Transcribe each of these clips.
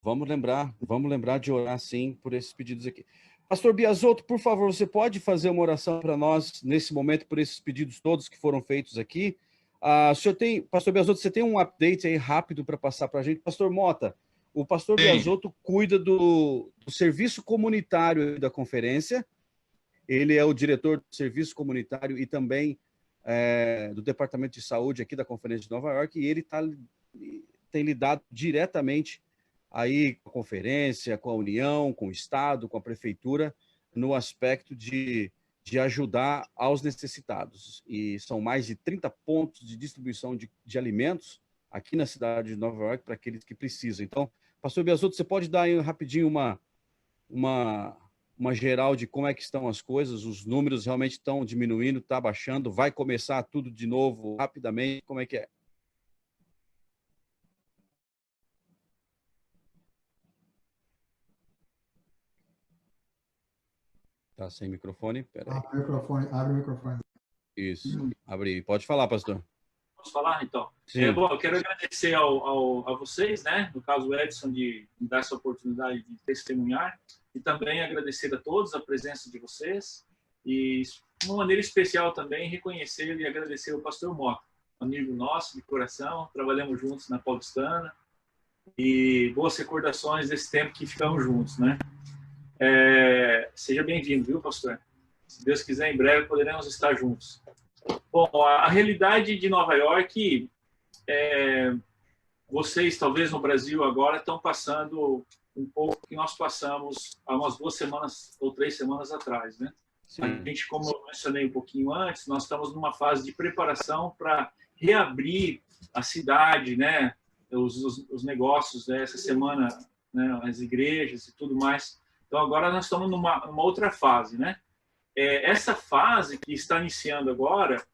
Vamos lembrar de orar, sim, por esses pedidos aqui. Pastor Biasotto, por favor, você pode fazer uma oração para nós, nesse momento, por esses pedidos todos que foram feitos aqui? Pastor Biasotto, você tem um update aí rápido para passar para a gente? Pastor Mota, o pastor Biasotto cuida do serviço comunitário da conferência, ele é o diretor do serviço comunitário e também do Departamento de Saúde aqui da Conferência de Nova York, e ele tem lidado diretamente aí com a conferência, com a União, com o Estado, com a Prefeitura, no aspecto de ajudar aos necessitados. E são mais de 30 pontos de distribuição de alimentos aqui na cidade de Nova York para aqueles que precisam. Então, pastor Biasotto, você pode dar aí rapidinho uma geral de como é que estão as coisas? Os números realmente estão diminuindo, está baixando, vai começar tudo de novo rapidamente? Como é que é? Tá sem microfone? Peraí. Abre o microfone. Isso, abre. Pode falar, pastor. Posso falar, então? Sim. Bom, eu quero agradecer a vocês, né? No caso, o Edson, de me dar essa oportunidade de testemunhar. E também agradecer a todos a presença de vocês. E, de uma maneira especial também, reconhecer e agradecer ao pastor Mota, amigo nosso de coração. Trabalhamos juntos na Paulistana. E boas recordações desse tempo que ficamos juntos, né? Seja bem-vindo, viu, pastor? Se Deus quiser, em breve poderemos estar juntos. Bom, a realidade de Nova York, vocês, talvez no Brasil agora, estão passando um pouco que nós passamos há umas 2 semanas ou 3 semanas atrás, né? Sim. A gente, como eu mencionei um pouquinho antes, nós estamos numa fase de preparação para reabrir a cidade, né? Os negócios, né? Essa semana, né? As igrejas e tudo mais. Então, agora nós estamos numa outra fase, né? Essa fase que está iniciando agora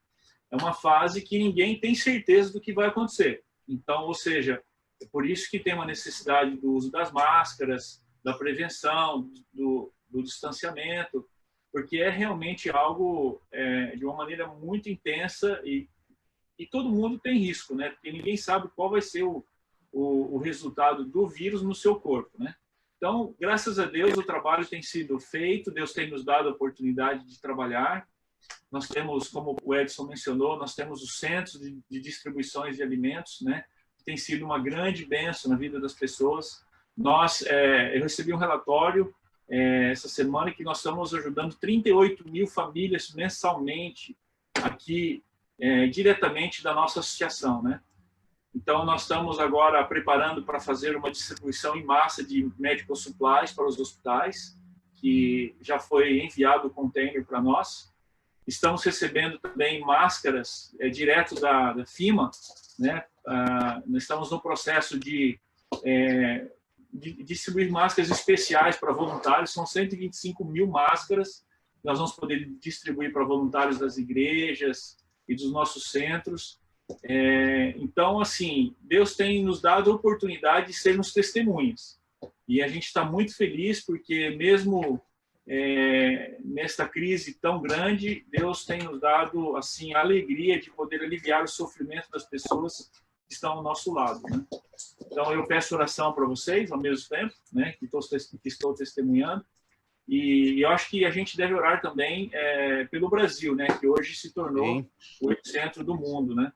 é uma fase que ninguém tem certeza do que vai acontecer. Então, ou seja, é por isso que tem uma necessidade do uso das máscaras, da prevenção, do distanciamento, porque é realmente algo de uma maneira muito intensa e todo mundo tem risco, né? Porque ninguém sabe qual vai ser o resultado do vírus no seu corpo, né? Então, graças a Deus, o trabalho tem sido feito, Deus tem nos dado a oportunidade de trabalhar. Nós temos, como o Edson mencionou, nós temos os centros de distribuições de alimentos, né? Tem sido uma grande bênção na vida das pessoas. Eu recebi um relatório essa semana que nós estamos ajudando 38 mil famílias mensalmente aqui, diretamente da nossa associação, né? Então, nós estamos agora preparando para fazer uma distribuição em massa de medical supplies para os hospitais, que já foi enviado o container para nós. Estamos recebendo também máscaras direto da FEMA, né? Nós estamos no processo de distribuir máscaras especiais para voluntários. São 125 mil máscaras que nós vamos poder distribuir para voluntários das igrejas e dos nossos centros. Então, assim, Deus tem nos dado a oportunidade de sermos testemunhas. E a gente está muito feliz porque mesmo nesta crise tão grande, Deus tem nos dado assim a alegria de poder aliviar o sofrimento das pessoas que estão ao nosso lado, né? Então, eu peço oração para vocês ao mesmo tempo, né, que estou testemunhando. E eu acho que a gente deve orar também pelo Brasil, né, que hoje se tornou o epicentro do mundo, né?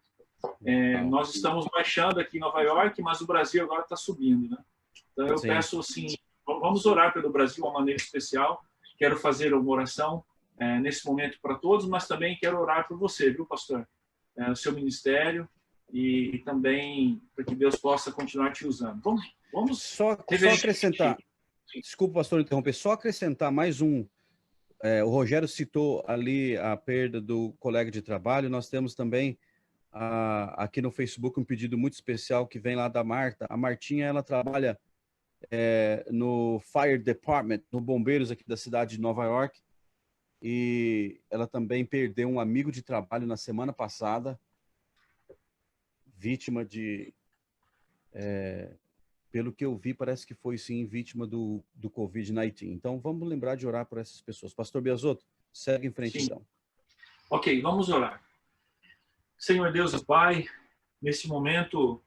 Nós estamos baixando aqui em Nova York, mas o Brasil agora está subindo, né? Então eu peço assim, vamos orar pelo Brasil de uma maneira especial. Quero fazer uma oração nesse momento para todos, mas também quero orar por você, viu, pastor? O seu ministério e também para que Deus possa continuar te usando. Vamos só acrescentar. Desculpa, pastor, interromper. Só acrescentar mais um. O Rogério citou ali a perda do colega de trabalho. Nós temos também aqui no Facebook um pedido muito especial que vem lá da Marta. A Martinha, ela trabalha no Fire Department, no Bombeiros aqui da cidade de Nova York, e ela também perdeu um amigo de trabalho na semana passada, vítima de... pelo que eu vi, parece que foi sim vítima do Covid-19. Então, vamos lembrar de orar por essas pessoas. Pastor Biasotto, segue em frente, então. Ok, vamos orar. Senhor Deus e Pai, nesse momento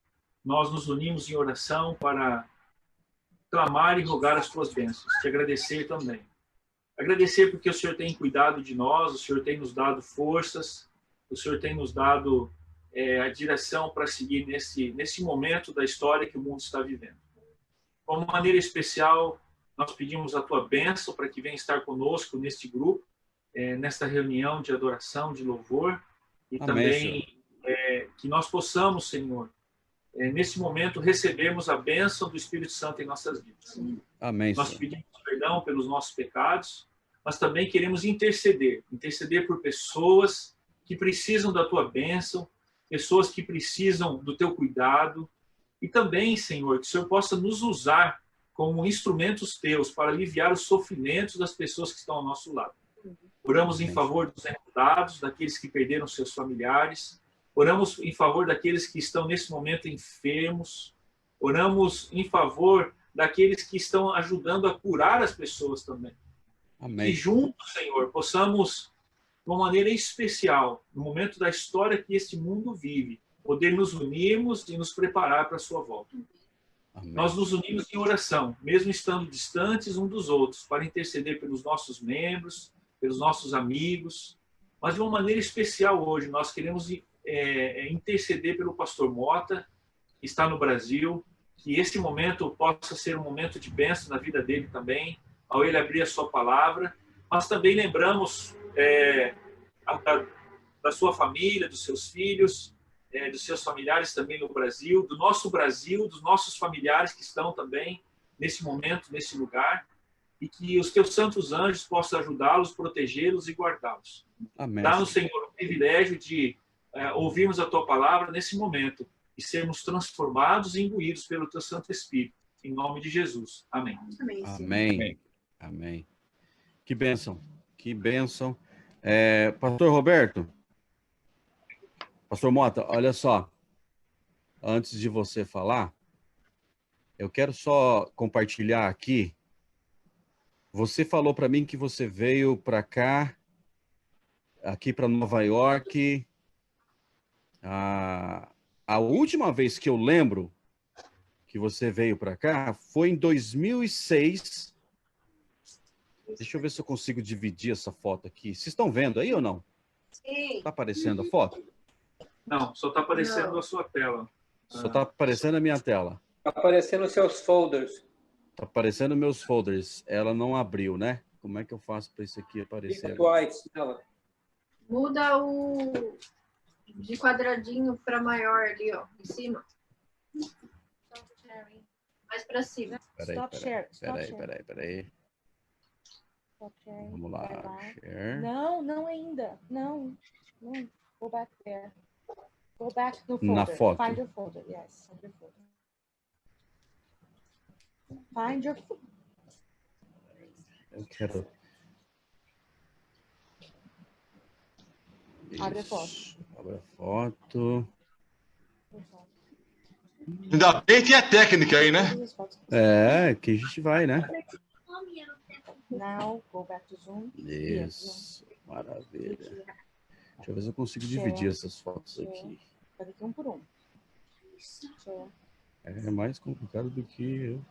nós nos unimos em oração para clamar e rogar as tuas bênçãos, te agradecer também. Agradecer porque o Senhor tem cuidado de nós, o Senhor tem nos dado forças, o Senhor tem nos dado a direção para seguir nesse momento da história que o mundo está vivendo. De uma maneira especial, nós pedimos a tua bênção para que venha estar conosco neste grupo, nesta reunião de adoração, de louvor, e Amém, também que nós possamos, Senhor, nesse momento, recebermos a bênção do Espírito Santo em nossas vidas. Amém, nós Senhor. pedimos perdão pelos nossos pecados, mas também queremos interceder por pessoas que precisam da tua bênção, pessoas que precisam do teu cuidado, e também, Senhor, que o Senhor possa nos usar como instrumentos teus para aliviar os sofrimentos das pessoas que estão ao nosso lado. Oramos em favor dos enlutados, daqueles que perderam seus familiares. Oramos em favor daqueles que estão nesse momento enfermos. Oramos em favor daqueles que estão ajudando a curar as pessoas também. Amém. E juntos, Senhor, possamos, de uma maneira especial, no momento da história que este mundo vive, poder nos unirmos e nos preparar para a sua volta. Amém. Nós nos unimos em oração, mesmo estando distantes uns dos outros, para interceder pelos nossos membros, pelos nossos amigos. Mas de uma maneira especial hoje, nós queremos interceder pelo pastor Mota, que está no Brasil, que este momento possa ser um momento de bênção na vida dele também, ao ele abrir a sua palavra. Mas também lembramos da sua família, dos seus filhos, dos seus familiares também no Brasil, dos nossos familiares que estão também nesse momento, nesse lugar, e que os teus santos anjos possam ajudá-los, protegê-los e guardá-los. Amém. Dá-nos, Senhor, o privilégio de ouvirmos a tua palavra nesse momento e sermos transformados e imbuídos pelo teu Santo Espírito. Em nome de Jesus. Amém. Amém. Amém. Amém. Que bênção. Que bênção. Pastor Roberto, Pastor Mota, olha só. Antes de você falar, eu quero só compartilhar aqui. Você falou para mim que você veio para cá, aqui para Nova York. A última vez que eu lembro que você veio para cá foi em 2006. Deixa eu ver se eu consigo dividir essa foto aqui. Vocês estão vendo aí ou não? Sim. Está aparecendo a foto? Não, só está aparecendo a sua tela. Só está aparecendo a minha tela. Está aparecendo os seus folders. Está aparecendo meus folders. Ela não abriu, né? Como é que eu faço para isso aqui aparecer? Fica twice nela. Muda o de quadradinho para maior ali, ó, em cima. Mais para cima. Peraí. Vamos lá. Share. Não ainda. Não. Go back there. Go back no folder. Na foto. Find your folder. Yes, find your folder. Find your folder. Eu quero... Abre a foto. Abre a foto. Ainda bem que é técnica aí, né? Que a gente vai, né? Now, go back to Zoom. Isso. Maravilha. Deixa eu ver se eu consigo dividir essas fotos aqui. Faz aqui um por um. É mais complicado do que eu.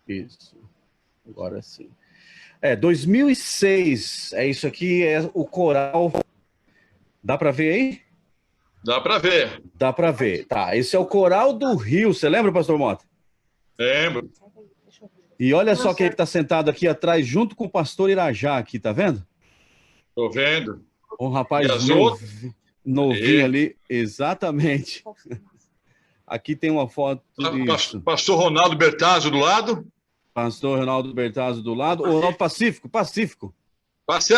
Isso. Agora sim. 2006. É isso aqui, é o coral. Dá para ver aí? Dá para ver. Dá para ver. Tá, esse é o coral do Rio. Você lembra, pastor Mota? Lembro. E olha só quem está sentado aqui atrás, junto com o pastor Irajá aqui, tá vendo? Tô vendo. Um rapaz novinho ali. Exatamente. Aqui tem uma foto. Pastor Ronaldo Bertazzo do lado. Pastor Ronaldo Bertazzo do lado. O Ronaldo Pacífico.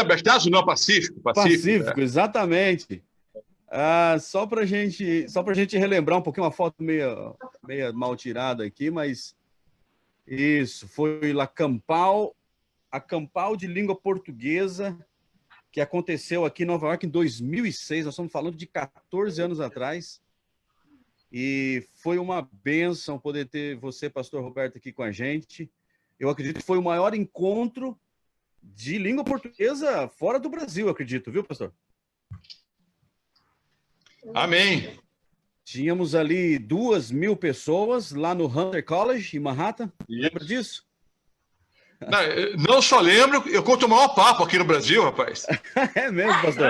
Bertazzo não, Pacífico. Pacífico, exatamente. Só para gente relembrar um pouquinho, uma foto meio mal tirada aqui, mas isso, foi a Campal de língua portuguesa, que aconteceu aqui em Nova York em 2006, nós estamos falando de 14 anos atrás, e foi uma bênção poder ter você, pastor Roberto, aqui com a gente. Eu acredito que foi o maior encontro de língua portuguesa fora do Brasil, acredito, viu, pastor? Amém. Tínhamos ali 2.000 pessoas lá no Hunter College, em Manhattan. Lembra disso? Não só lembro, eu conto o maior papo aqui no Brasil, rapaz. É mesmo, pastor?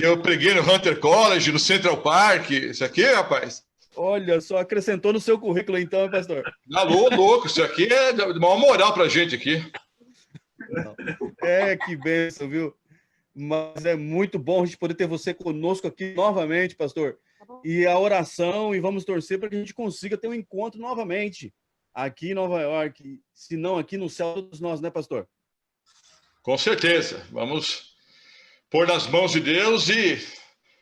Eu preguei no Hunter College, no Central Park. Isso aqui, rapaz. Olha só, acrescentou no seu currículo então, hein, pastor? Alô, louco, isso aqui é de maior moral pra gente aqui. Que bênção, viu? Mas é muito bom a gente poder ter você conosco aqui novamente, pastor. E a oração, e vamos torcer para que a gente consiga ter um encontro novamente aqui em Nova York, se não aqui no céu, todos nós, né, pastor? Com certeza. Vamos pôr nas mãos de Deus e,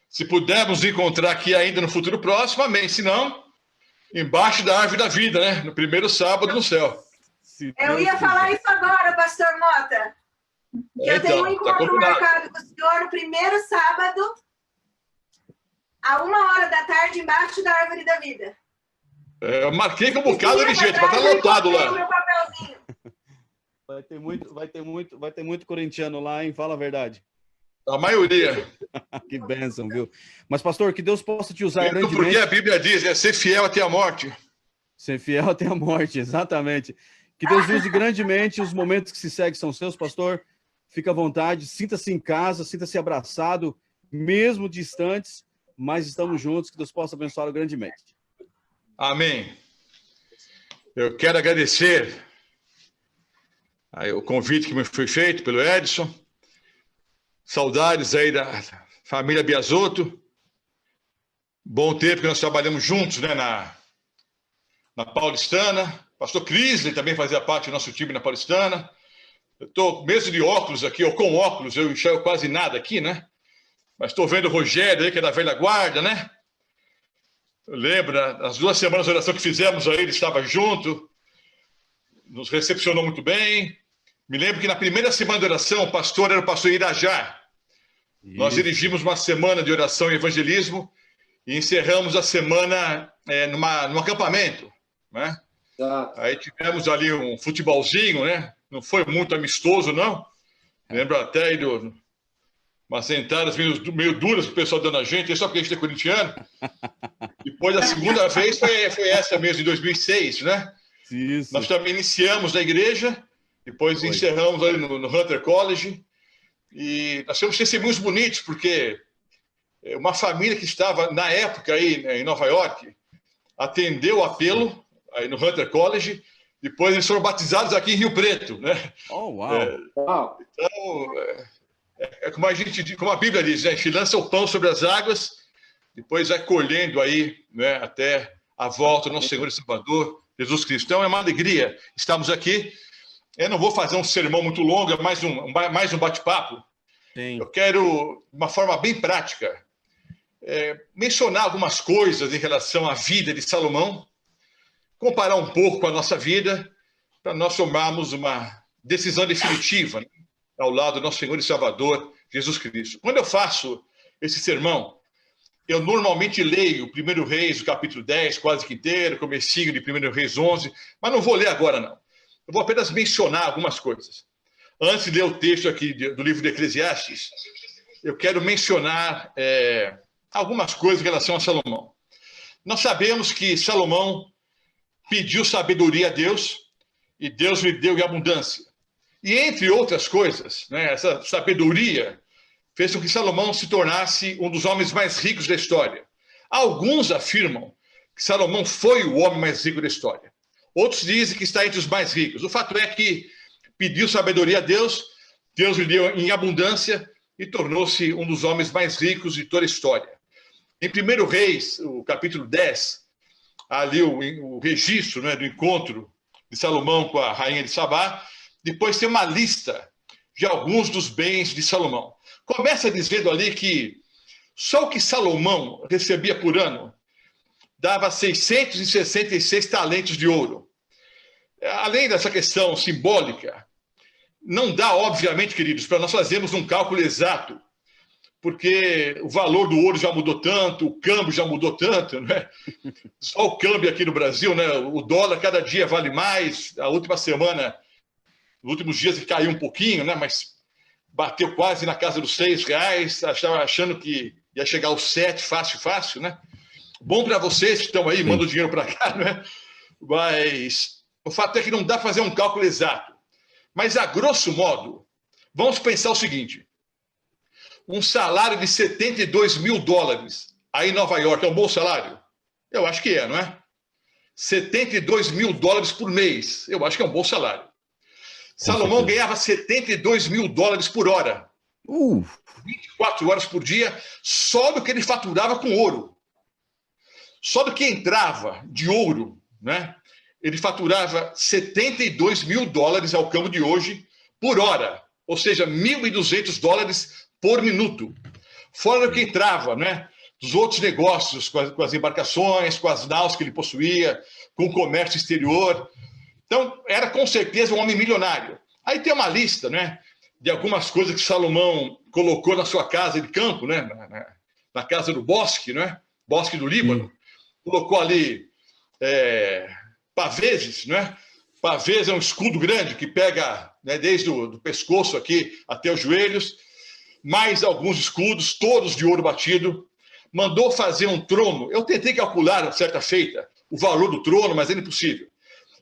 se pudermos encontrar aqui ainda no futuro próximo, amém. Se não, embaixo da árvore da vida, né? No primeiro sábado no céu. Eu ia falar isso agora, pastor Mota. Que eu tenho um encontro marcado com o senhor no primeiro sábado, à 1h da tarde, embaixo da árvore da vida. Eu marquei com um bocado de gente, mas tá lotado lá. Meu papelzinho. Vai ter muito corintiano lá, hein? Fala a verdade. A maioria. Que bênção, viu? Mas, pastor, que Deus possa te usar grandemente. Porque a Bíblia diz, ser fiel até a morte. Ser fiel até a morte, exatamente. Que Deus use grandemente. Os momentos que se seguem são seus, pastor. Fica à vontade, sinta-se em casa, sinta-se abraçado, mesmo distantes, mas estamos juntos. Que Deus possa abençoá-lo grandemente. Amém. Eu quero agradecer aí o convite que me foi feito pelo Edson. Saudades aí da família Biasotto. Bom tempo que nós trabalhamos juntos, né, na Paulistana. Pastor Crisley também fazia parte do nosso time na Paulistana. Eu estou mesmo de óculos aqui, ou com óculos, eu enxergo quase nada aqui, né? Mas estou vendo o Rogério aí, que é da velha guarda, né? Eu lembro, as 2 semanas de oração que fizemos aí, ele estava junto, nos recepcionou muito bem. Me lembro que na primeira semana de oração, o pastor era o pastor Irajá. Isso. Nós dirigimos uma semana de oração e evangelismo e encerramos a semana num acampamento, né? Aí tivemos ali um futebolzinho, né? Não foi muito amistoso, não. Lembro até aí de umas sentadas meio duras que o pessoal dando a gente, só porque a gente é corintiano. Depois, a segunda vez foi essa mesmo, em 2006, né? Isso. Nós também iniciamos na igreja, depois encerramos ali no Hunter College. E nós temos testemunhos bonitos, porque uma família que estava, na época, aí em Nova York, atendeu o apelo aí no Hunter College. Depois eles foram batizados aqui em Rio Preto, né? Oh, uau! Então, como a Bíblia diz, né? A gente lança o pão sobre as águas, depois vai colhendo aí, né? Até a volta do nosso Senhor e Salvador, Jesus Cristo. Então, é uma alegria estarmos aqui. Eu não vou fazer um sermão muito longo, é mais um bate-papo. Eu quero, de uma forma bem prática, mencionar algumas coisas em relação à vida de Salomão, comparar um pouco com a nossa vida, para nós tomarmos uma decisão definitiva, né, ao lado do nosso Senhor e Salvador, Jesus Cristo. Quando eu faço esse sermão, eu normalmente leio 1 Reis, o capítulo 10, quase que inteiro, comecinho de 1 Reis 11, mas não vou ler agora, não. Eu vou apenas mencionar algumas coisas. Antes de ler o texto aqui do livro de Eclesiastes, eu quero mencionar algumas coisas em relação a Salomão. Nós sabemos que Salomão pediu sabedoria a Deus e Deus lhe deu em abundância. E, entre outras coisas, né, essa sabedoria fez com que Salomão se tornasse um dos homens mais ricos da história. Alguns afirmam que Salomão foi o homem mais rico da história. Outros dizem que está entre os mais ricos. O fato é que pediu sabedoria a Deus, Deus lhe deu em abundância e tornou-se um dos homens mais ricos de toda a história. Em 1 Reis, o capítulo 10, ali o registro, né, do encontro de Salomão com a rainha de Sabá. Depois tem uma lista de alguns dos bens de Salomão. Começa dizendo ali que só o que Salomão recebia por ano dava 666 talentos de ouro. Além dessa questão simbólica, não dá, obviamente, queridos, para nós fazermos um cálculo exato, porque o valor do ouro já mudou tanto, o câmbio já mudou tanto, né? Só o câmbio aqui no Brasil, né? O dólar cada dia vale mais. A última semana, nos últimos dias, caiu um pouquinho, né? Mas bateu quase na casa dos R$6. Estava achando que ia chegar aos 7, fácil, né? Bom para vocês que estão aí, mandam o dinheiro para cá, né? Mas o fato é que não dá para fazer um cálculo exato. Mas, a grosso modo, vamos pensar o seguinte. Um salário de 72 mil dólares aí em Nova York é um bom salário? Eu acho que é, não é? 72 mil dólares por mês. Eu acho que é um bom salário. Salomão ganhava 72 mil dólares por hora. 24 horas por dia, só do que ele faturava com ouro. Só do que entrava de ouro, né? Ele faturava 72 mil dólares ao câmbio de hoje por hora. Ou seja, 1.200 dólares por minuto. Fora do que entrava, né? Dos outros negócios, com as embarcações, com as naus que ele possuía, com o comércio exterior. Então, era com certeza um homem milionário. Aí tem uma lista, né, de algumas coisas que Salomão colocou na sua casa de campo, né, na casa do Bosque, né, Bosque do Líbano. Colocou ali paveses, né? Pavês é um escudo grande que pega, né, desde o pescoço aqui até os joelhos, mais alguns escudos, todos de ouro batido. Mandou fazer um trono. Eu tentei calcular, certa feita, o valor do trono, mas era impossível.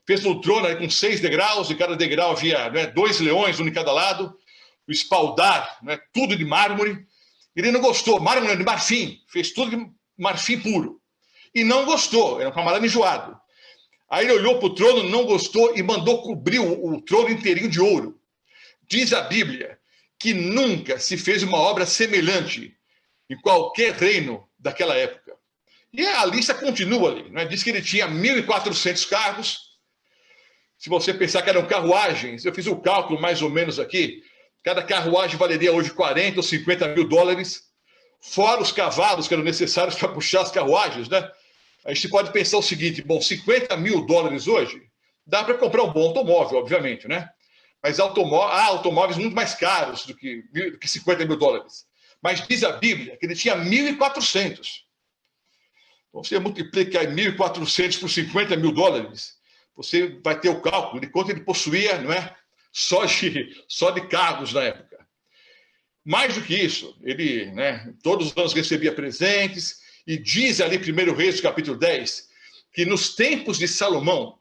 Fez um trono aí com 6 degraus, e cada degrau havia, né, 2 leões, um em cada lado, o espaldar, né, tudo de mármore. Ele não gostou, mármore de marfim, fez tudo de marfim puro. E não gostou, era um camarada enjoado. Aí ele olhou para o trono, não gostou e mandou cobrir o trono inteirinho de ouro. Diz a Bíblia que nunca se fez uma obra semelhante em qualquer reino daquela época. E a lista continua ali, né? Diz que ele tinha 1.400 carros. Se você pensar que eram carruagens, eu fiz o cálculo mais ou menos aqui, cada carruagem valeria hoje 40 ou 50 mil dólares, fora os cavalos que eram necessários para puxar as carruagens, né? A gente pode pensar o seguinte, bom, 50 mil dólares hoje, dá para comprar um bom automóvel, obviamente, né? Mas há automóveis muito mais caros do que 50 mil dólares. Mas diz a Bíblia que ele tinha 1.400. Então, você multiplica 1.400 por 50 mil dólares, você vai ter o cálculo de quanto ele possuía, não é? Só de carros na época. Mais do que isso, ele, né, todos os anos recebia presentes, e diz ali, 1 Reis, capítulo 10, que nos tempos de Salomão,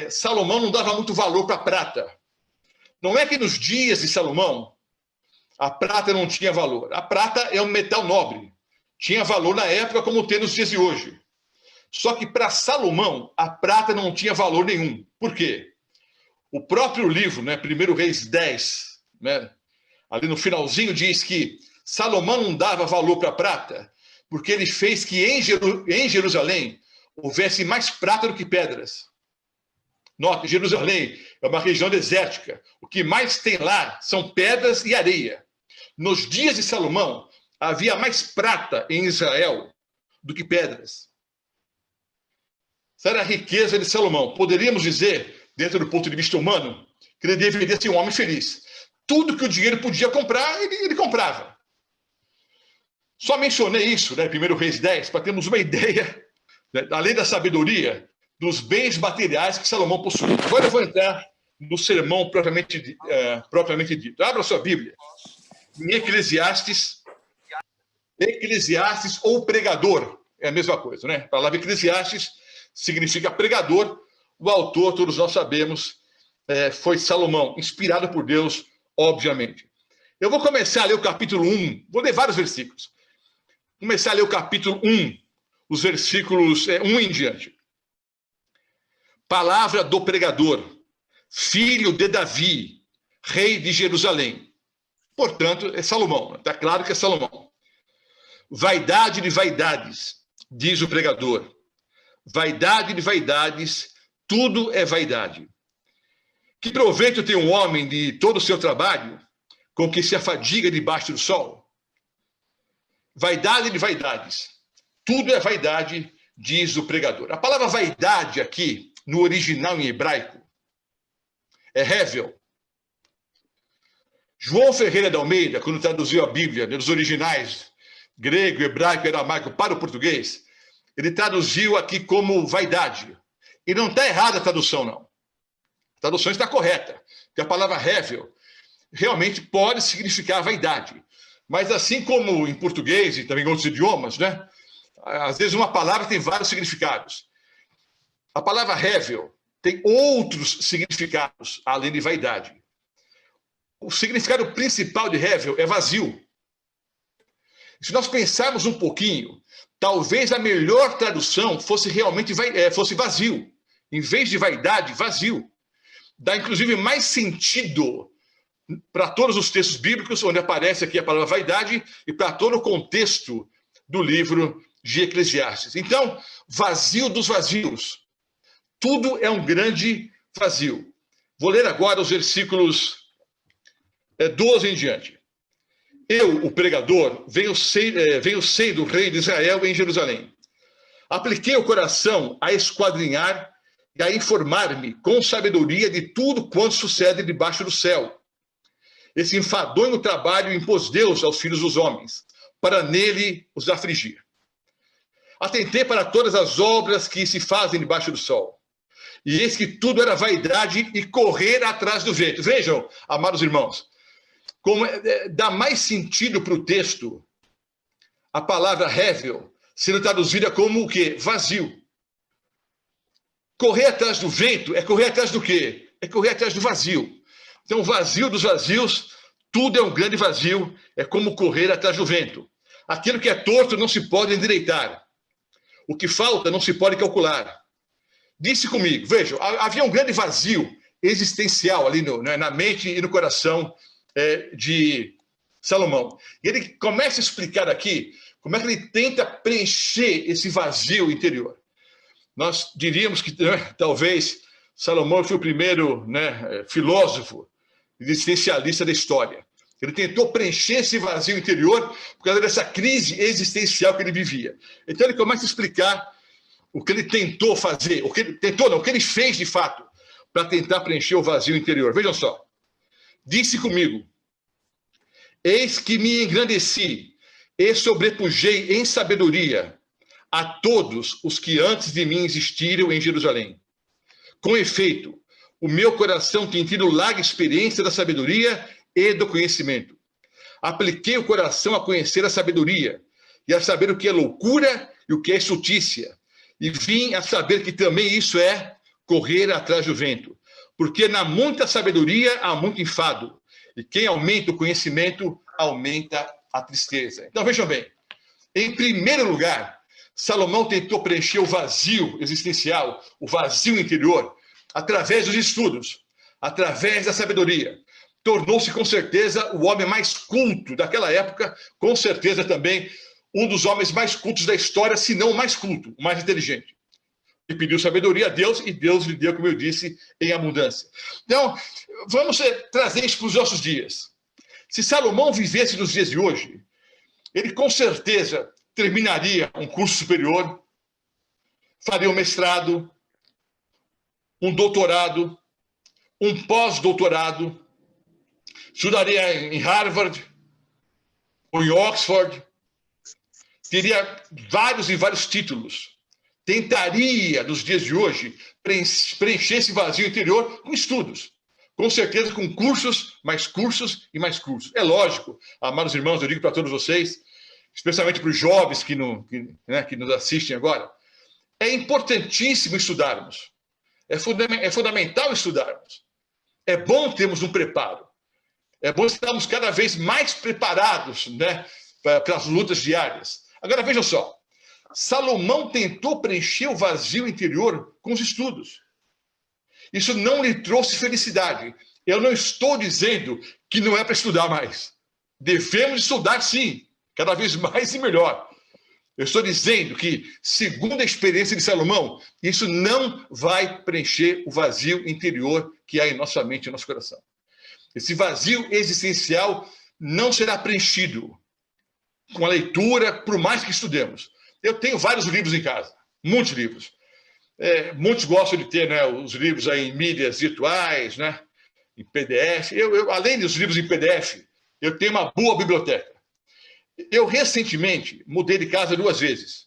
Salomão não dava muito valor para a prata. Não é que nos dias de Salomão a prata não tinha valor. A prata é um metal nobre. Tinha valor na época como tem nos dias de hoje. Só que para Salomão a prata não tinha valor nenhum. Por quê? O próprio livro, né, 1 Reis 10, né, ali no finalzinho diz que Salomão não dava valor para a prata porque ele fez que em Jerusalém houvesse mais prata do que pedras. Note, Jerusalém é uma região desértica. O que mais tem lá são pedras e areia. Nos dias de Salomão, havia mais prata em Israel do que pedras. Essa era a riqueza de Salomão. Poderíamos dizer, dentro do ponto de vista humano, que ele deveria ser um homem feliz. Tudo que o dinheiro podia comprar, ele comprava. Só mencionei isso, né, 1 Reis 10, para termos uma ideia, né, além da sabedoria, dos bens materiais que Salomão possuía. Agora eu vou entrar no sermão propriamente dito. Abra sua Bíblia. Em Eclesiastes ou pregador, é a mesma coisa, né? A palavra Eclesiastes significa pregador. O autor, todos nós sabemos, foi Salomão, inspirado por Deus, obviamente. Eu vou começar a ler o capítulo 1, vou ler vários versículos. Começar a ler o capítulo 1, os versículos 1 em diante. Palavra do pregador, filho de Davi, rei de Jerusalém. Portanto, é Salomão, está claro que é Salomão. Vaidade de vaidades, diz o pregador. Vaidade de vaidades, tudo é vaidade. Que proveito tem um homem de todo o seu trabalho, com que se afadiga debaixo do sol? Vaidade de vaidades, tudo é vaidade, diz o pregador. A palavra vaidade aqui, no original em hebraico, é hevel. João Ferreira de Almeida, quando traduziu a Bíblia, dos originais, grego, hebraico e aramaico para o português, ele traduziu aqui como vaidade. E não está errada a tradução, não. A tradução está correta, porque a palavra hevel realmente pode significar vaidade. Mas assim como em português e também em outros idiomas, né? Às vezes uma palavra tem vários significados. A palavra hevel tem outros significados, além de vaidade. O significado principal de hevel é vazio. Se nós pensarmos um pouquinho, talvez a melhor tradução fosse realmente fosse vazio. Em vez de vaidade, vazio. Dá, inclusive, mais sentido para todos os textos bíblicos, onde aparece aqui a palavra vaidade, e para todo o contexto do livro de Eclesiastes. Então, vazio dos vazios. Tudo é um grande vazio. Vou ler agora os versículos 12 em diante. Eu, o pregador, venho ser do rei de Israel em Jerusalém. Apliquei o coração a esquadrinhar e a informar-me com sabedoria de tudo quanto sucede debaixo do céu. Esse enfadonho trabalho impôs Deus aos filhos dos homens, para nele os afligir. Atentei para todas as obras que se fazem debaixo do sol. E eis que tudo era vaidade e correr atrás do vento. Vejam, amados irmãos, como dá mais sentido para o texto a palavra hevel, sendo traduzida como o quê? Vazio. Correr atrás do vento é correr atrás do quê? É correr atrás do vazio. Então, o vazio dos vazios, tudo é um grande vazio, é como correr atrás do vento. Aquilo que é torto não se pode endireitar. O que falta não se pode calcular. Disse comigo, vejam, havia um grande vazio existencial ali na mente e no coração de Salomão. E ele começa a explicar aqui como é que ele tenta preencher esse vazio interior. Nós diríamos que talvez Salomão foi o primeiro filósofo existencialista da história. Ele tentou preencher esse vazio interior por causa dessa crise existencial que ele vivia. Então ele começa a explicar o que ele tentou fazer, o que ele fez de fato para tentar preencher o vazio interior. Vejam só. Disse comigo, eis que me engrandeci e sobrepujei em sabedoria a todos os que antes de mim existiram em Jerusalém. Com efeito, o meu coração tem tido larga experiência da sabedoria e do conhecimento. Apliquei o coração a conhecer a sabedoria e a saber o que é loucura e o que é estultícia. E vim a saber que também isso é correr atrás do vento. Porque na muita sabedoria há muito enfado. E quem aumenta o conhecimento, aumenta a tristeza. Então, vejam bem. Em primeiro lugar, Salomão tentou preencher o vazio existencial, o vazio interior, através dos estudos, através da sabedoria. Tornou-se, com certeza, o homem mais culto daquela época, com certeza também um dos homens mais cultos da história, se não o mais culto, o mais inteligente. Ele pediu sabedoria a Deus e Deus lhe deu, como eu disse, em abundância. Então, vamos trazer isso para os nossos dias. Se Salomão vivesse nos dias de hoje, ele com certeza terminaria um curso superior, faria um mestrado, um doutorado, um pós-doutorado, estudaria em Harvard ou em Oxford, teria vários e vários títulos, tentaria, nos dias de hoje, preencher esse vazio interior com estudos, com certeza com cursos e mais cursos. É lógico, amados irmãos, eu digo para todos vocês, especialmente para os jovens que nos assistem agora, é importantíssimo estudarmos, é fundamental estudarmos, é bom termos um preparo, é bom estarmos cada vez mais preparados para as lutas diárias. Agora, vejam só, Salomão tentou preencher o vazio interior com os estudos. Isso não lhe trouxe felicidade. Eu não estou dizendo que não é para estudar mais. Devemos estudar, sim, cada vez mais e melhor. Eu estou dizendo que, segundo a experiência de Salomão, isso não vai preencher o vazio interior que há em nossa mente e nosso coração. Esse vazio existencial não será preenchido com a leitura, por mais que estudemos. Eu tenho vários livros em casa, muitos livros. Muitos gostam de ter os livros aí em mídias virtuais, em PDF. Além dos livros em PDF, eu tenho uma boa biblioteca. Eu, recentemente, mudei de casa 2 vezes.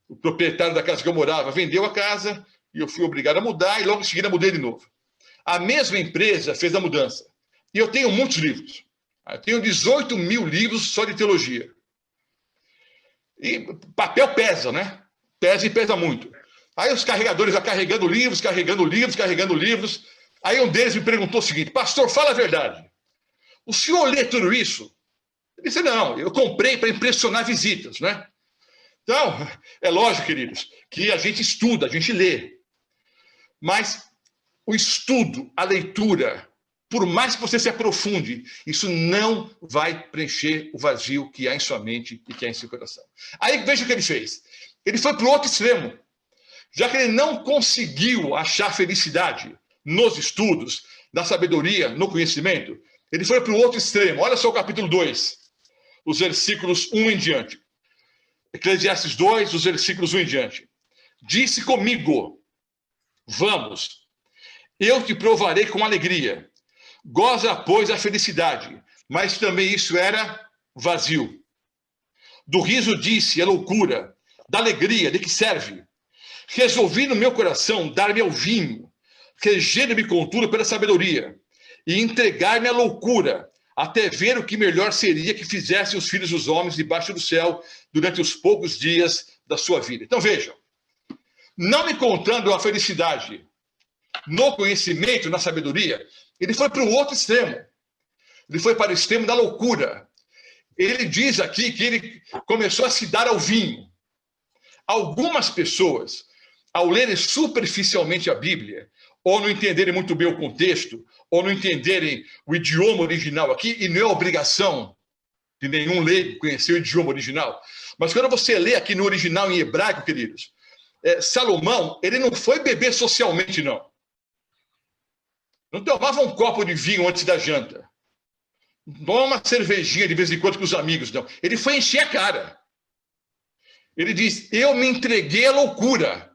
O proprietário da casa que eu morava vendeu a casa e eu fui obrigado a mudar e logo em seguida mudei de novo. A mesma empresa fez a mudança. E eu tenho muitos livros. Eu tenho 18 mil livros só de teologia. E papel pesa, né? Pesa e pesa muito. Aí os carregadores já carregando livros. Aí um deles me perguntou o seguinte: pastor, fala a verdade. O senhor lê tudo isso? Eu disse: não, eu comprei para impressionar visitas, né? Então, é lógico, queridos, que a gente estuda, a gente lê. Mas o estudo, a leitura, por mais que você se aprofunde, isso não vai preencher o vazio que há em sua mente e que há em seu coração. Aí veja o que ele fez. Ele foi para o outro extremo. Já que ele não conseguiu achar felicidade nos estudos, na sabedoria, no conhecimento, ele foi para o outro extremo. Olha só o capítulo 2, os versículos 1 em diante. Eclesiastes 2, os versículos 1 em diante. Disse comigo: vamos, eu te provarei com alegria. Goza, pois, a felicidade. Mas também isso era vazio. Do riso disse: é loucura. Da alegria, de que serve? Resolvi no meu coração dar-me ao vinho, reger-me contudo pela sabedoria, e entregar-me à loucura, até ver o que melhor seria que fizessem os filhos dos homens debaixo do céu durante os poucos dias da sua vida. Então vejam, não me contando a felicidade no conhecimento, na sabedoria, ele foi para o outro extremo. Ele foi para o extremo da loucura. Ele diz aqui que ele começou a se dar ao vinho. Algumas pessoas, ao lerem superficialmente a Bíblia, ou não entenderem muito bem o contexto, ou não entenderem o idioma original aqui, e não é obrigação de nenhum leigo conhecer o idioma original, mas quando você lê aqui no original em hebraico, queridos, Salomão, ele não foi beber socialmente, não. Não tomava um copo de vinho antes da janta. Não tomava uma cervejinha de vez em quando com os amigos, não. Ele foi encher a cara. Ele diz: eu me entreguei à loucura.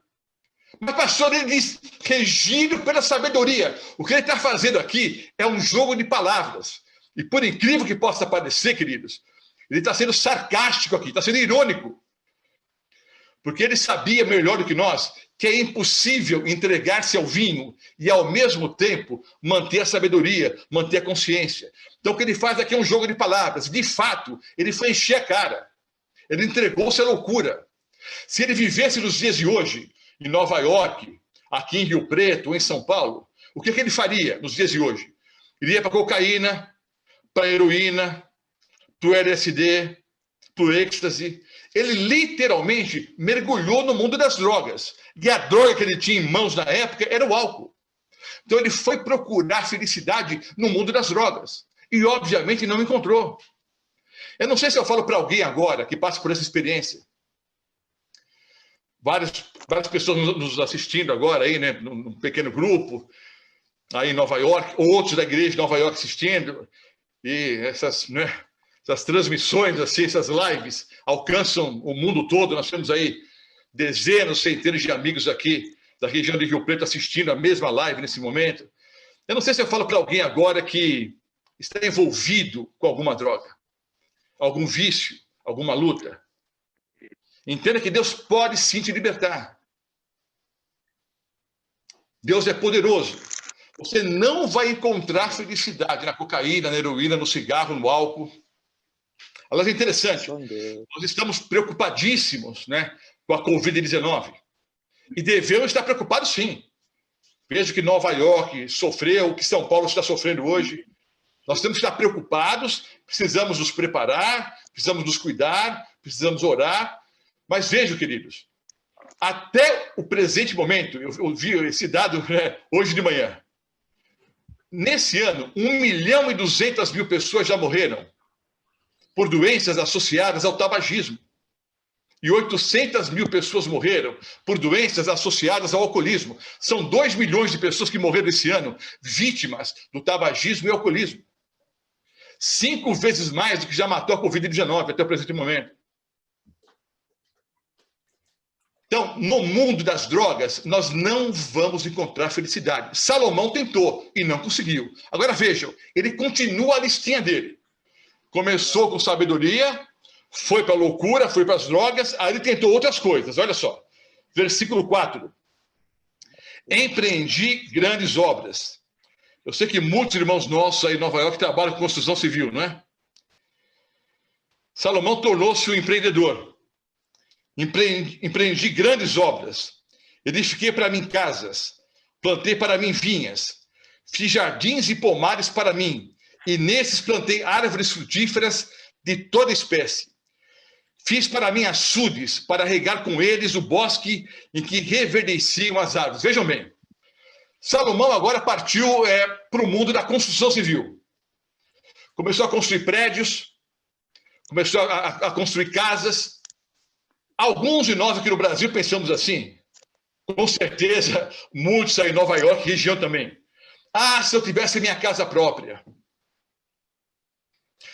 Mas, pastor, ele diz: regido pela sabedoria. O que ele está fazendo aqui é um jogo de palavras. E por incrível que possa parecer, queridos, ele está sendo sarcástico aqui, está sendo irônico. Porque ele sabia melhor do que nós que é impossível entregar-se ao vinho e, ao mesmo tempo, manter a sabedoria, manter a consciência. Então, o que ele faz aqui é um jogo de palavras. De fato, ele foi encher a cara. Ele entregou-se à loucura. Se ele vivesse nos dias de hoje, em Nova York, aqui em Rio Preto ou em São Paulo, o que ele faria nos dias de hoje? Iria para a cocaína, para a heroína, para o LSD, para o êxtase. Ele literalmente mergulhou no mundo das drogas. E a droga que ele tinha em mãos na época era o álcool. Então ele foi procurar felicidade no mundo das drogas. E obviamente não encontrou. Eu não sei se eu falo para alguém agora que passa por essa experiência. Várias pessoas nos assistindo agora aí, né, num pequeno grupo, aí em Nova York, outros da igreja de Nova York assistindo. E essas transmissões, assim, essas lives alcançam o mundo todo. Nós temos aí dezenas, centenas de amigos aqui da região de Rio Preto assistindo a mesma live nesse momento. Eu não sei se eu falo para alguém agora que está envolvido com alguma droga, algum vício, alguma luta. Entenda que Deus pode sim te libertar. Deus é poderoso. Você não vai encontrar felicidade na cocaína, na heroína, no cigarro, no álcool. Aliás, é interessante, nós estamos preocupadíssimos, né, com a Covid-19. E devemos estar preocupados, sim. Veja que Nova York sofreu, que São Paulo está sofrendo hoje. Nós temos que estar preocupados, precisamos nos preparar, precisamos nos cuidar, precisamos orar. Mas vejam, queridos, até o presente momento, eu vi esse dado, né, hoje de manhã. Nesse ano, 1.200.000 pessoas já morreram por doenças associadas ao tabagismo. E 800.000 pessoas morreram por doenças associadas ao alcoolismo. São 2 milhões de pessoas que morreram esse ano vítimas do tabagismo e alcoolismo. 5 vezes mais do que já matou a Covid-19 até o presente momento. Então, no mundo das drogas, nós não vamos encontrar felicidade. Salomão tentou e não conseguiu. Agora vejam, ele continua a listinha dele. Começou com sabedoria, foi para a loucura, foi para as drogas, aí ele tentou outras coisas. Olha só, versículo 4. Empreendi grandes obras, Eu sei que muitos irmãos nossos aí em Nova York trabalham com construção civil, não é? Salomão tornou-se um empreendedor. Empreendi grandes obras. Edifiquei para mim casas. Plantei para mim vinhas. Fiz jardins e pomares para mim. E nesses plantei árvores frutíferas de toda espécie. Fiz para mim açudes, para regar com eles o bosque em que reverdeciam as árvores. Vejam bem. Salomão agora partiu para o mundo da construção civil. Começou a construir prédios, começou a construir casas. Alguns de nós aqui no Brasil pensamos assim. Com certeza, muitos aí em Nova York, região também. Ah, se eu tivesse minha casa própria.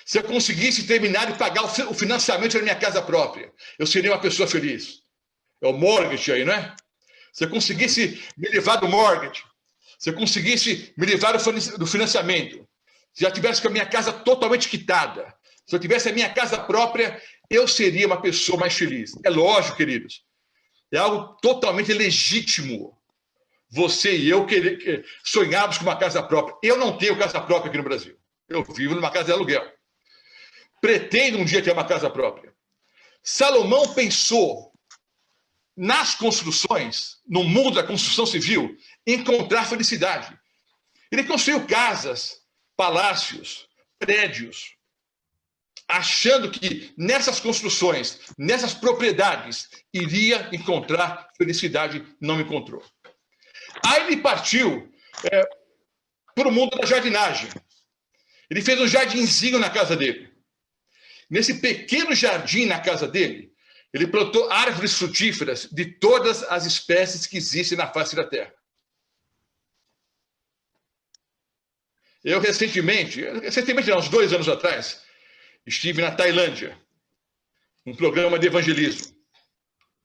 Se eu conseguisse terminar de pagar o financiamento da minha casa própria, eu seria uma pessoa feliz. É o mortgage aí, não é? Se eu conseguisse me livrar do mortgage, se eu conseguisse me livrar do financiamento, se já tivesse com a minha casa totalmente quitada, se eu tivesse a minha casa própria, eu seria uma pessoa mais feliz. É lógico, queridos. É algo totalmente legítimo. Você e eu sonharmos com uma casa própria. Eu não tenho casa própria aqui no Brasil. Eu vivo numa casa de aluguel. Pretendo um dia ter uma casa própria. Salomão pensou nas construções, no mundo da construção civil, encontrar felicidade. Ele construiu casas, palácios, prédios, achando que nessas construções, nessas propriedades, iria encontrar felicidade, não encontrou. Aí ele partiu para o mundo da jardinagem. Ele fez um jardinzinho na casa dele. Nesse pequeno jardim na casa dele, ele plantou árvores frutíferas de todas as espécies que existem na face da terra. Eu recentemente não, uns 2 anos atrás, estive na Tailândia, um programa de evangelismo.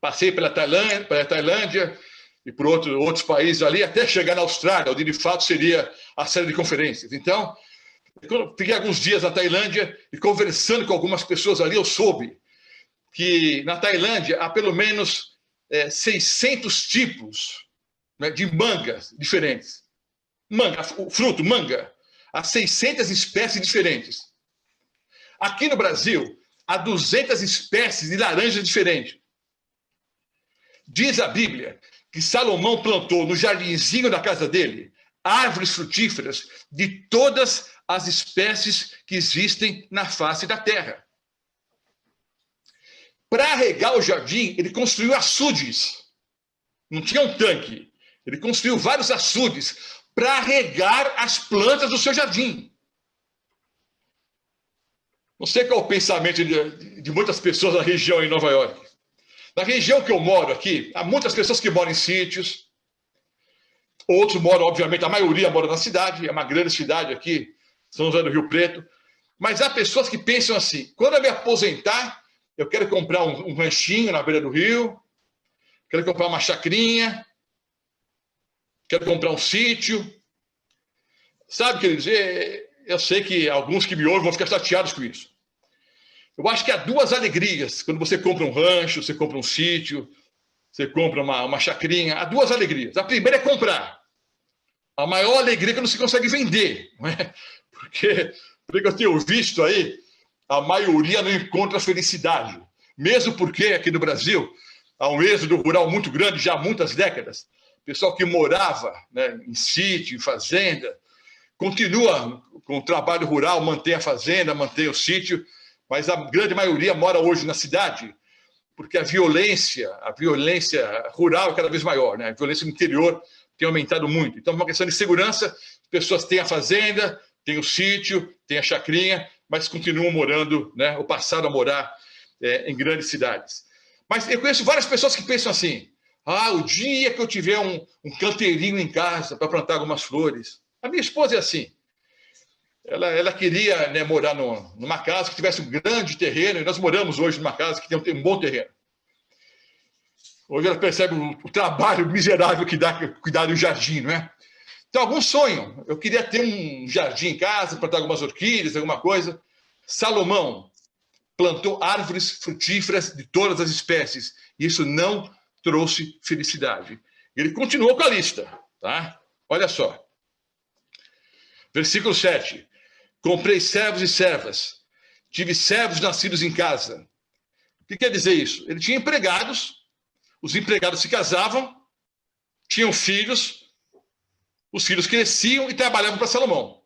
Passei pela Tailândia e por outros países ali, até chegar na Austrália, onde de fato seria a série de conferências. Então, eu fiquei alguns dias na Tailândia e conversando com algumas pessoas ali, eu soube que na Tailândia há pelo menos 600 tipos, né, de mangas diferentes. O fruto, manga. Há 600 espécies diferentes. Aqui no Brasil, há 200 espécies de laranjas diferentes. Diz a Bíblia que Salomão plantou no jardinzinho da casa dele árvores frutíferas de todas as espécies que existem na face da terra. Para regar o jardim, ele construiu açudes. Não tinha um tanque. Ele construiu vários açudes para regar as plantas do seu jardim. Não sei qual é o pensamento de muitas pessoas na região em Nova York. Na região que eu moro aqui, há muitas pessoas que moram em sítios. Outros moram, obviamente, a maioria mora na cidade. É uma grande cidade aqui, São José do Rio Preto. Mas há pessoas que pensam assim, quando eu me aposentar, eu quero comprar um ranchinho na beira do rio, quero comprar uma chacrinha, quero comprar um sítio. Sabe o que eu dizer? Eu sei que alguns que me ouvem vão ficar chateados com isso. Eu acho que há 2 alegrias quando você compra um rancho, você compra um sítio, você compra uma chacrinha. Há 2 alegrias. A primeira é comprar. A maior alegria é quando você consegue vender. Não é? Porque, pelo que eu tenho visto aí, a maioria não encontra felicidade. Mesmo porque aqui no Brasil há um êxodo rural muito grande já há muitas décadas. O pessoal que morava, né, em sítio, em fazenda, continua com o trabalho rural, mantém a fazenda, mantém o sítio, mas a grande maioria mora hoje na cidade, porque a violência rural é cada vez maior, né? A violência no interior tem aumentado muito. Então, é uma questão de segurança, as pessoas têm a fazenda, têm o sítio, têm a chacrinha, mas continuam morando, né, ou passaram a morar em grandes cidades. Mas eu conheço várias pessoas que pensam assim, o dia que eu tiver um canteirinho em casa para plantar algumas flores. A minha esposa é assim. Ela queria, né, morar numa casa que tivesse um grande terreno, e nós moramos hoje numa casa que tem um bom terreno. Hoje ela percebe o trabalho miserável que dá cuidar do jardim, não é? Então, alguns sonham. Eu queria ter um jardim em casa, plantar algumas orquídeas, alguma coisa. Salomão plantou árvores frutíferas de todas as espécies. E isso não trouxe felicidade. Ele continuou com a lista. Tá? Olha só. Versículo 7. Comprei servos e servas. Tive servos nascidos em casa. O que quer dizer isso? Ele tinha empregados, os empregados se casavam, tinham filhos, os filhos cresciam e trabalhavam para Salomão.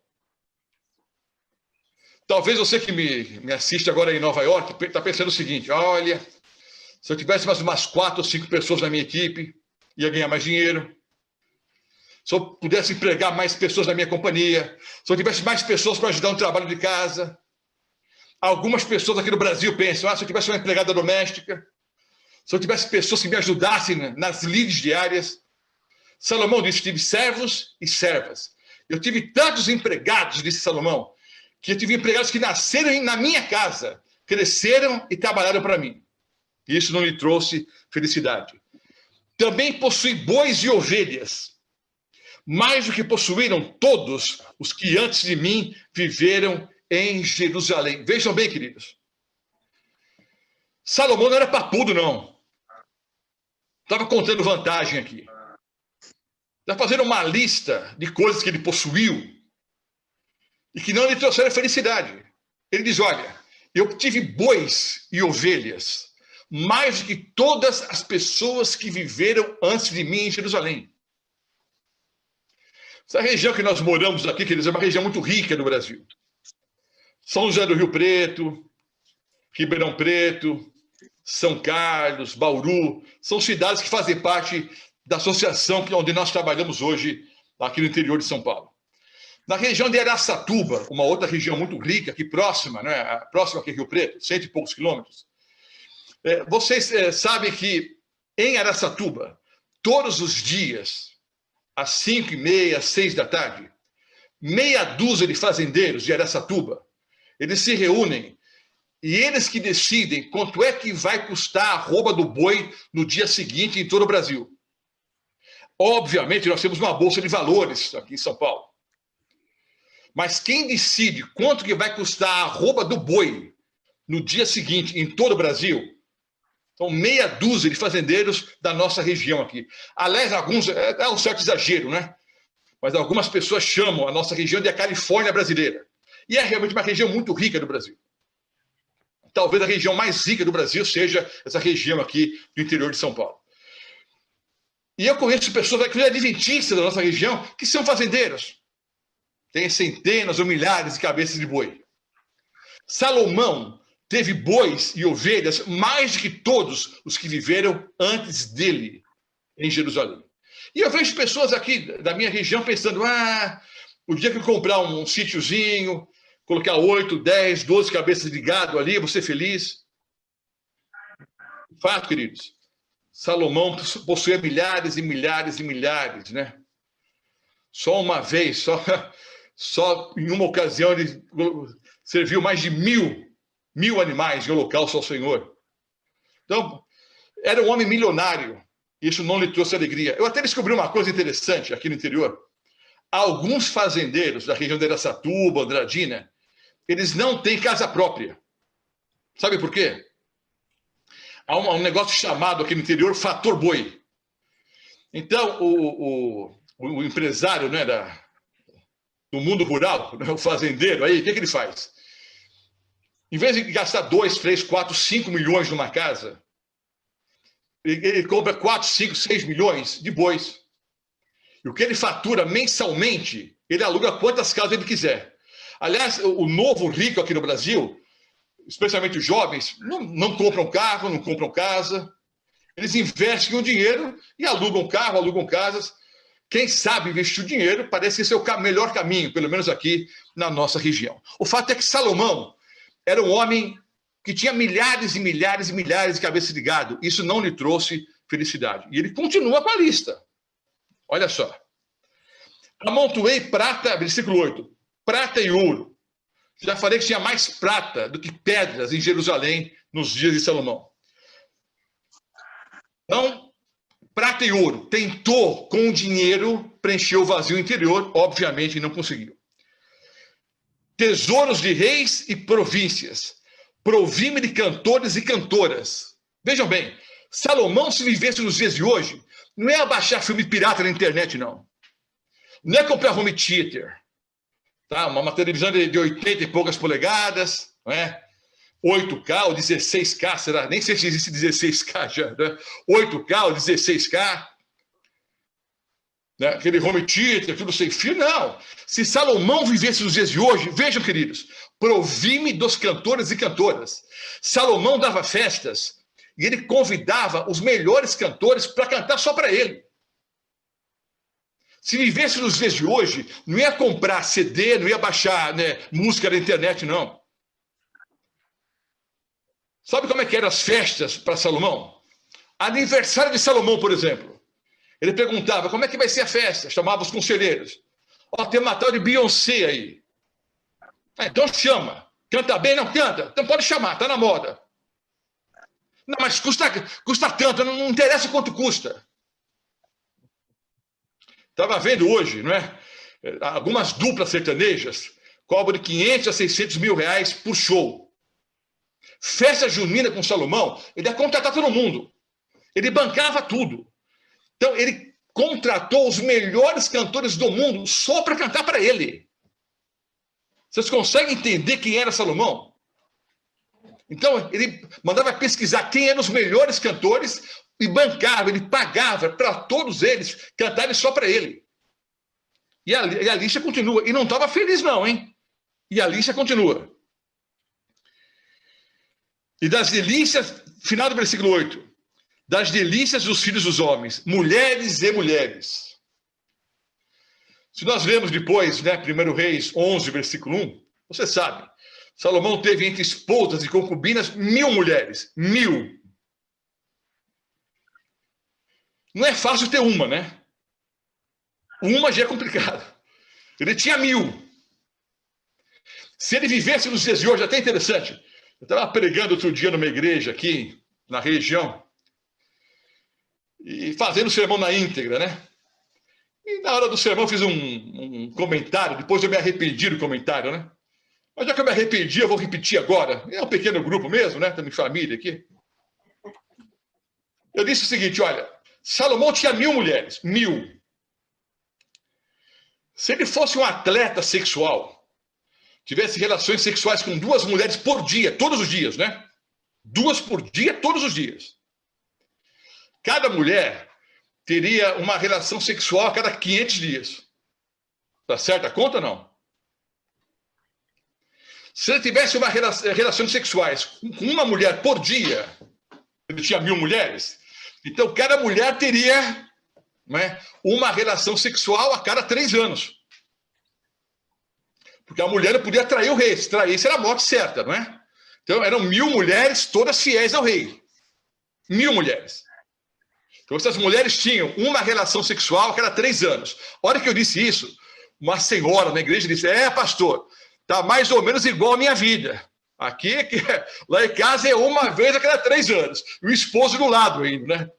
Talvez você que me assiste agora em Nova York está pensando o seguinte: olha, se eu tivesse mais umas 4 ou 5 pessoas na minha equipe, ia ganhar mais dinheiro. Se eu pudesse empregar mais pessoas na minha companhia, se eu tivesse mais pessoas para ajudar no trabalho de casa. Algumas pessoas aqui no Brasil pensam: se eu tivesse uma empregada doméstica, se eu tivesse pessoas que me ajudassem nas lides diárias. Salomão disse: tive servos e servas. Eu tive tantos empregados, disse Salomão, que eu tive empregados que nasceram na minha casa, cresceram e trabalharam para mim. Isso não lhe trouxe felicidade. Também possui bois e ovelhas, mais do que possuíram todos os que antes de mim viveram em Jerusalém. Vejam bem, queridos. Salomão não era papudo, não. Estava contando vantagem aqui. Está fazendo uma lista de coisas que ele possuiu e que não lhe trouxeram felicidade. Ele diz: olha, eu tive bois e ovelhas, mais do que todas as pessoas que viveram antes de mim em Jerusalém. Essa região que nós moramos aqui, queridos, é uma região muito rica no Brasil. São José do Rio Preto, Ribeirão Preto, São Carlos, Bauru, são cidades que fazem parte da associação onde nós trabalhamos hoje, aqui no interior de São Paulo. Na região de Araçatuba, uma outra região muito rica, aqui próxima, né, próxima aqui a Rio Preto, 100 e poucos quilômetros, vocês sabem que em Araçatuba, todos os dias, às 5h30, 6 da tarde, meia dúzia de fazendeiros de Araçatuba, eles se reúnem e eles que decidem quanto é que vai custar a arroba do boi no dia seguinte em todo o Brasil. Obviamente, nós temos uma bolsa de valores aqui em São Paulo. Mas quem decide quanto que vai custar a arroba do boi no dia seguinte em todo o Brasil são meia dúzia de fazendeiros da nossa região aqui. Aliás, alguns, é um certo exagero, né? Mas algumas pessoas chamam a nossa região de a Califórnia brasileira. E é realmente uma região muito rica do Brasil. Talvez a região mais rica do Brasil seja essa região aqui do interior de São Paulo. E eu conheço pessoas aqui adventistas da nossa região que são fazendeiros. Tem centenas ou milhares de cabeças de boi. Salomão teve bois e ovelhas mais do que todos os que viveram antes dele em Jerusalém. E eu vejo pessoas aqui da minha região pensando: o dia que eu comprar um sítiozinho, colocar 8, 10, 12 cabeças de gado ali, eu vou ser feliz. Fato, queridos, Salomão possuía milhares e milhares e milhares, né? Só uma vez, só em uma ocasião, ele serviu mais de mil animais em holocausto ao Senhor. Então, era um homem milionário. Isso não lhe trouxe alegria. Eu até descobri uma coisa interessante aqui no interior. Alguns fazendeiros da região de Araçatuba, Andradina, eles não têm casa própria. Sabe por quê? Há um negócio chamado aqui no interior fator boi. Então, o empresário, né, do mundo rural, né, o fazendeiro, aí, o que ele faz? Em vez de gastar 2, 3, 4, 5 milhões numa casa, ele compra 4, 5, 6 milhões de bois. E o que ele fatura mensalmente, ele aluga quantas casas ele quiser. Aliás, o novo rico aqui no Brasil, especialmente os jovens, não compram carro, não compram casa. Eles investem o dinheiro e alugam carro, alugam casas. Quem sabe investir o dinheiro parece ser o melhor caminho, pelo menos aqui na nossa região. O fato é que Salomão era um homem que tinha milhares e milhares e milhares de cabeças de gado. Isso não lhe trouxe felicidade. E ele continua com a lista. Olha só. Amontoei prata, versículo 8, prata e ouro. Já falei que tinha mais prata do que pedras em Jerusalém nos dias de Salomão. Então, prata e ouro. Tentou, com o dinheiro, preencher o vazio interior. Obviamente, não conseguiu. Tesouros de reis e províncias. Provi-me de cantores e cantoras. Vejam bem, Salomão, se vivesse nos dias de hoje, não é baixar filme pirata na internet, não. Não é comprar home theater. Tá? Uma televisão de 80 e poucas polegadas, não é? 8K ou 16K, será? Nem sei se existe 16K já, né? 8K ou 16K. Né? Aquele home theater, tudo sem fio, não. Se Salomão vivesse nos dias de hoje, vejam, queridos, provime dos cantores e cantoras. Salomão dava festas e ele convidava os melhores cantores para cantar só para ele. Se vivesse nos dias de hoje, não ia comprar CD, não ia baixar, né, música da internet, não. Sabe como é que eram as festas para Salomão? Aniversário de Salomão, por exemplo. Ele perguntava, como é que vai ser a festa? Chamava os conselheiros. Ó, tem uma tal de Beyoncé aí. Então chama. Canta bem? Não canta? Então pode chamar, tá na moda. Não, mas custa tanto, não interessa quanto custa. Estava vendo hoje, não é? Algumas duplas sertanejas cobram de 500 a 600 mil reais por show. Festa junina com Salomão, ele ia contratar todo mundo. Ele bancava tudo. Então, ele contratou os melhores cantores do mundo só para cantar para ele. Vocês conseguem entender quem era Salomão? Então, ele mandava pesquisar quem eram os melhores cantores e bancava, ele pagava para todos eles cantarem só para ele. E a lista continua. E não estava feliz não, hein? E a lista continua. E das delícias, final do versículo 8, das delícias dos filhos dos homens, mulheres e mulheres. Se nós vemos depois, né, 1 Reis 11, versículo 1, você sabe, Salomão teve entre esposas e concubinas 1000 mulheres. 1000. Não é fácil ter uma, né? Uma já é complicado. Ele tinha 1000. Se ele vivesse nos dias de hoje, até interessante. Eu estava pregando outro dia numa igreja aqui, na região, e fazendo sermão na íntegra, né? E na hora do sermão eu fiz um comentário, depois eu me arrependi do comentário, né? Mas já que eu me arrependi, eu vou repetir agora. É um pequeno grupo mesmo, né? Também família aqui. Eu disse o seguinte, olha, Salomão tinha 1000 mulheres, 1000. Se ele fosse um atleta sexual, tivesse relações sexuais com 2 mulheres por dia, todos os dias, né? 2 por dia, todos os dias. Cada mulher teria uma relação sexual a cada 500 dias. Tá certo a conta ou não? Se ele tivesse uma relações sexuais com uma mulher por dia, ele tinha 1000 mulheres, então cada mulher teria, né, uma relação sexual a cada 3 anos. Porque a mulher não podia trair o rei. Se traísse, era a morte certa, não é? Então, eram 1000 mulheres, todas fiéis ao rei. 1000 mulheres. Então, essas mulheres tinham uma relação sexual a cada 3 anos. A hora que eu disse isso, uma senhora na igreja disse, pastor, tá mais ou menos igual a minha vida. Aqui, lá em casa, é uma vez a cada 3 anos. E o esposo do lado ainda, né?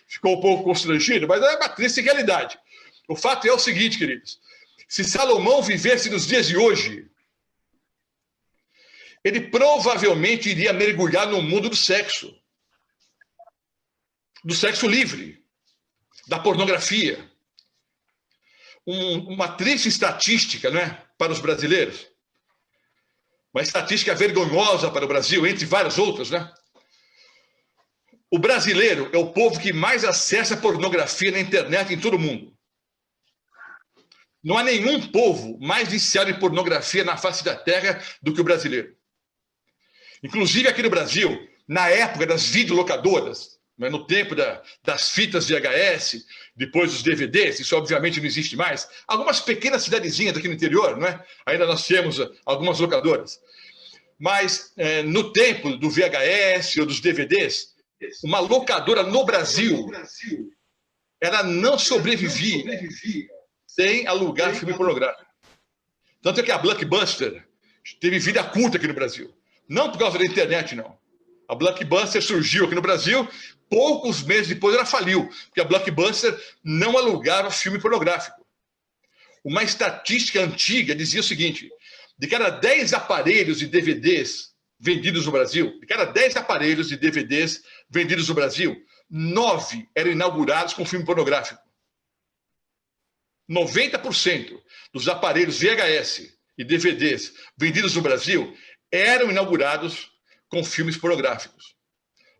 Ficou um pouco constrangido, mas é uma triste realidade. O fato é o seguinte, queridos. Se Salomão vivesse nos dias de hoje, ele provavelmente iria mergulhar no mundo do sexo livre, da pornografia. Uma triste estatística, né, para os brasileiros. Uma estatística vergonhosa para o Brasil, entre várias outras, né? O brasileiro é o povo que mais acessa pornografia na internet em todo o mundo. Não há nenhum povo mais viciado em pornografia na face da terra do que o brasileiro. Inclusive aqui no Brasil, na época das videolocadoras, no tempo das fitas VHS, depois dos DVDs, isso obviamente não existe mais, algumas pequenas cidadezinhas aqui no interior, não é? Ainda nós temos algumas locadoras. Mas no tempo do VHS ou dos DVDs, uma locadora no Brasil, ela não sobrevivia sem alugar filme pornográfico. Tanto é que a Blockbuster teve vida curta aqui no Brasil. Não por causa da internet, não. A Blockbuster surgiu aqui no Brasil, poucos meses depois ela faliu, porque a Blockbuster não alugava filme pornográfico. Uma estatística antiga dizia o seguinte, de cada 10 aparelhos de DVDs vendidos no Brasil, de cada 10 aparelhos de DVDs vendidos no Brasil, 9 eram inaugurados com filme pornográfico. 90% dos aparelhos VHS e DVDs vendidos no Brasil eram inaugurados com filmes pornográficos.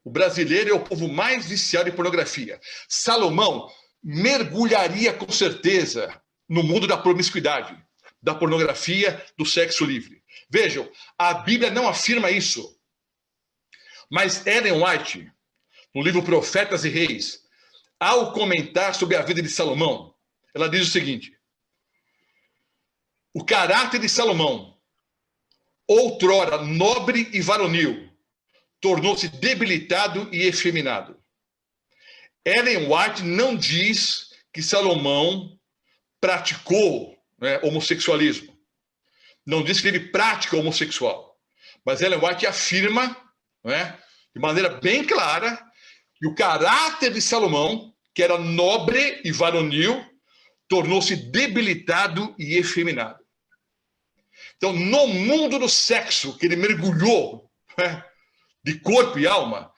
O brasileiro é o povo mais viciado em pornografia. Salomão mergulharia com certeza no mundo da promiscuidade, da pornografia, do sexo livre. Vejam, a Bíblia não afirma isso. Mas Ellen White, no livro Profetas e Reis, ao comentar sobre a vida de Salomão, ela diz o seguinte: o caráter de Salomão, outrora nobre e varonil, tornou-se debilitado e efeminado. Ellen White não diz que Salomão praticou, né, homossexualismo. Não diz que ele pratica homossexual. Mas Ellen White afirma, né, de maneira bem clara, que o caráter de Salomão, que era nobre e varonil, tornou-se debilitado e efeminado. Então, no mundo do sexo que ele mergulhou, né, de corpo e alma,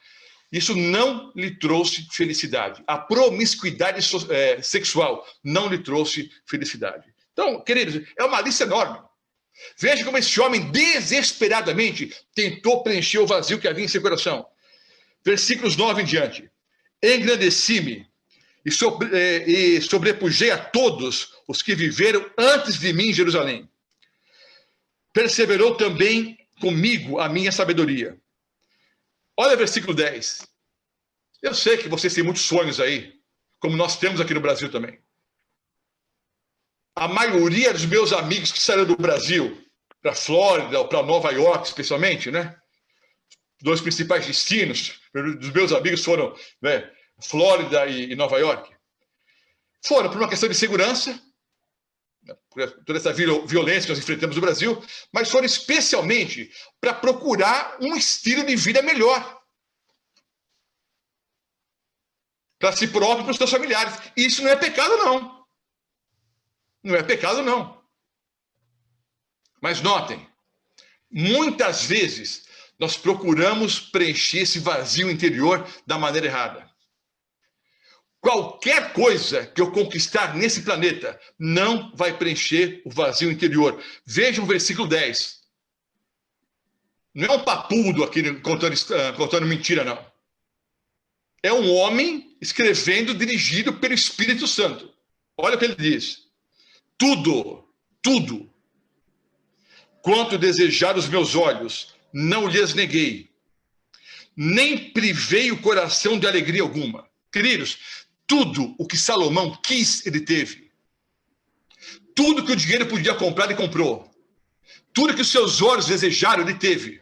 isso não lhe trouxe felicidade. A promiscuidade sexual não lhe trouxe felicidade. Então, queridos, é uma lista enorme. Veja como esse homem desesperadamente tentou preencher o vazio que havia em seu coração. Versículos 9 em diante. Engrandeci-me e sobrepujei a todos os que viveram antes de mim em Jerusalém. Perseverou também comigo a minha sabedoria. Olha o versículo 10. Eu sei que vocês têm muitos sonhos aí, como nós temos aqui no Brasil também. A maioria dos meus amigos que saíram do Brasil para a Flórida ou para Nova York, especialmente, né? Dois principais destinos dos meus amigos foram, né, Flórida e Nova York. Foram por uma questão de segurança, por toda essa violência que nós enfrentamos no Brasil, mas foram especialmente para procurar um estilo de vida melhor. Para si próprio e para os seus familiares. E isso não é pecado, não. Não é pecado, não. Mas notem, muitas vezes nós procuramos preencher esse vazio interior da maneira errada. Qualquer coisa que eu conquistar nesse planeta não vai preencher o vazio interior. Vejam o versículo 10. Não é um papudo aqui contando mentira, não. É um homem escrevendo, dirigido pelo Espírito Santo. Olha o que ele diz. Tudo, quanto desejar os meus olhos, não lhes neguei. Nem privei o coração de alegria alguma. Queridos, tudo o que Salomão quis, ele teve. Tudo que o dinheiro podia comprar, ele comprou. Tudo que os seus olhos desejaram, ele teve.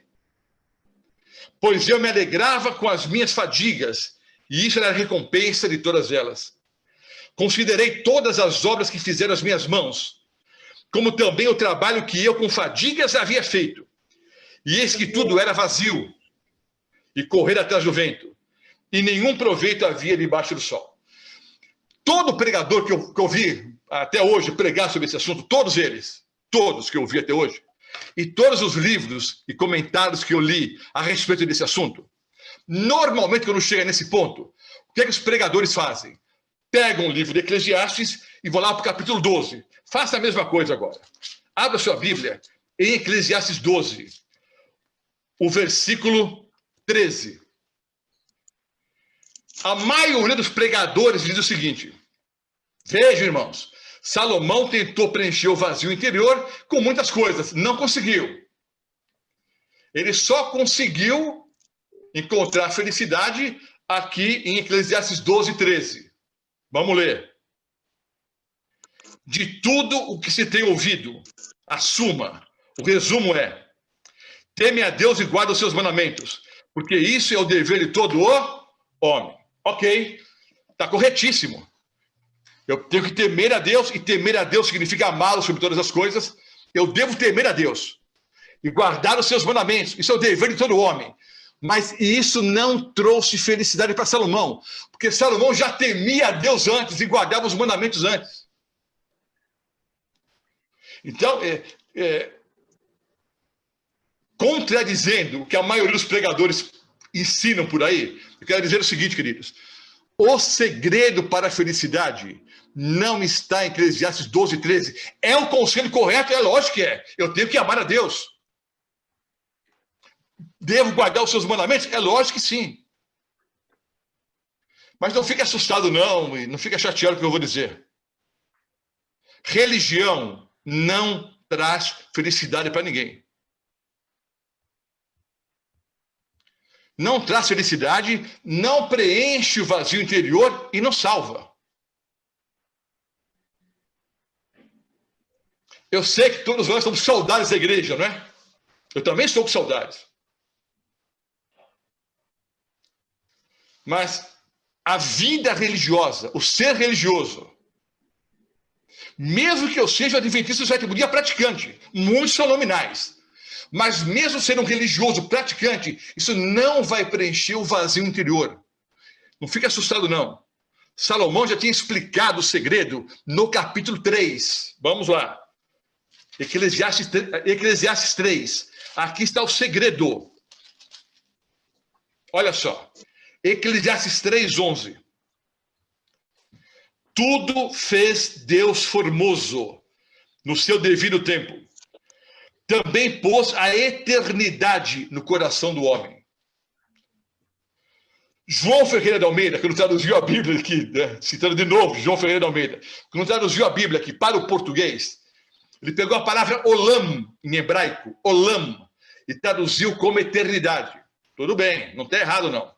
Pois eu me alegrava com as minhas fadigas, e isso era a recompensa de todas elas. Considerei todas as obras que fizeram as minhas mãos, como também o trabalho que eu com fadigas havia feito. E eis que tudo era vazio, e correr atrás do vento, e nenhum proveito havia debaixo do sol. Todo pregador que eu ouvi até hoje pregar sobre esse assunto, todos eles, todos que eu ouvi até hoje, e todos os livros e comentários que eu li a respeito desse assunto, normalmente quando chega nesse ponto, o que é que os pregadores fazem? Pegam o livro de Eclesiastes e vão lá para o capítulo 12. Faça a mesma coisa agora. Abra sua Bíblia em Eclesiastes 12, o versículo 13. A maioria dos pregadores diz o seguinte: vejam, irmãos, Salomão tentou preencher o vazio interior com muitas coisas, não conseguiu. Ele só conseguiu encontrar felicidade aqui em Eclesiastes 12, 13. Vamos ler. De tudo o que se tem ouvido, a suma, o resumo é: teme a Deus e guarda os seus mandamentos, porque isso é o dever de todo o homem. Ok, está corretíssimo. Eu tenho que temer a Deus, e temer a Deus significa amá-lo sobre todas as coisas. Eu devo temer a Deus e guardar os seus mandamentos. Isso é o dever de todo homem. Mas isso não trouxe felicidade para Salomão, porque Salomão já temia a Deus antes e guardava os mandamentos antes. Então, contradizendo o que a maioria dos pregadores ensinam por aí, eu quero dizer o seguinte, queridos: O segredo para a felicidade não está em Eclesiastes 12:13. É o conselho correto? É lógico que é. Eu tenho que amar a Deus. Devo guardar os seus mandamentos? É lógico que sim. Mas não fique assustado, não, e não fique chateado com o que eu vou dizer. Religião não traz felicidade para ninguém. Não traz felicidade, não preenche o vazio interior e não salva. Eu sei que todos nós estamos com saudades da igreja, não é? Eu também estou com saudades. Mas a vida religiosa, o ser religioso, mesmo que eu seja adventista do sétimo dia praticante, muitos são nominais, mas mesmo sendo um religioso praticante, isso não vai preencher o vazio interior. Não fique assustado, não. Salomão já tinha explicado o segredo no capítulo 3. Vamos lá. Eclesiastes 3. Aqui está o segredo. Olha só. Eclesiastes 3:11. Tudo fez Deus formoso no seu devido tempo. Também pôs a eternidade no coração do homem. João Ferreira de Almeida, que não traduziu a Bíblia aqui, né? Citando de novo João Ferreira de Almeida, que não traduziu a Bíblia aqui para o português, ele pegou a palavra olam, em hebraico, olam, e traduziu como eternidade. Tudo bem, não está errado não.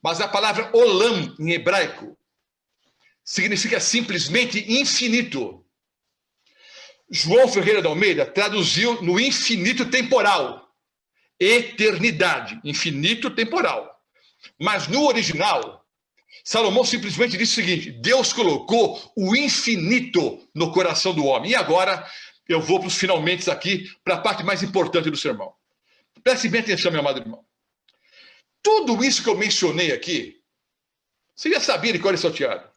Mas a palavra olam, em hebraico, significa simplesmente infinito. João Ferreira de Almeida traduziu no infinito temporal. Eternidade, infinito temporal. Mas no original, Salomão simplesmente disse o seguinte: Deus colocou o infinito no coração do homem. E agora eu vou para os finalmente aqui, para a parte mais importante do sermão. Preste bem atenção, meu amado irmão. Tudo isso que eu mencionei aqui, você já sabia de cor e salteado.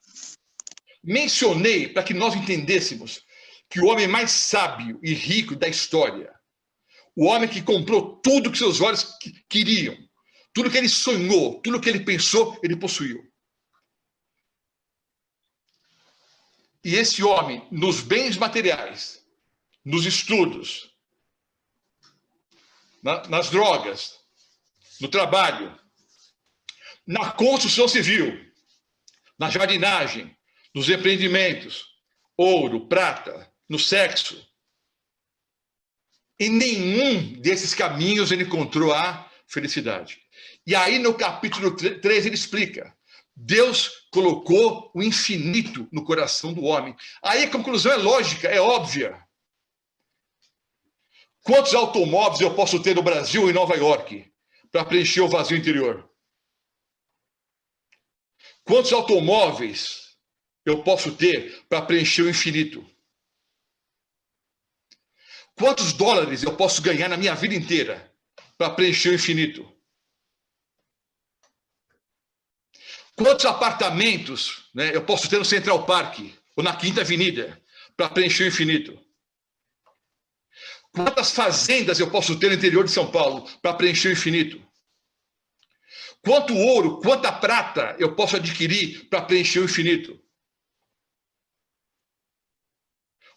Mencionei para que nós entendêssemos que o homem mais sábio e rico da história, o homem que comprou tudo que seus olhos queriam, tudo que ele sonhou, tudo que ele pensou, ele possuiu. E esse homem, nos bens materiais, nos estudos, nas drogas, no trabalho, na construção civil, na jardinagem, nos empreendimentos, ouro, prata, no sexo. Em nenhum desses caminhos ele encontrou a felicidade. E aí no capítulo 3 ele explica: Deus colocou o infinito no coração do homem. Aí a conclusão é lógica, é óbvia. Quantos automóveis eu posso ter no Brasil e em Nova York para preencher o vazio interior? Quantos automóveis eu posso ter para preencher o infinito? Quantos dólares eu posso ganhar na minha vida inteira para preencher o infinito? Quantos apartamentos, né, eu posso ter no Central Park ou na Quinta Avenida para preencher o infinito? Quantas fazendas eu posso ter no interior de São Paulo para preencher o infinito? Quanto ouro, quanta prata eu posso adquirir para preencher o infinito?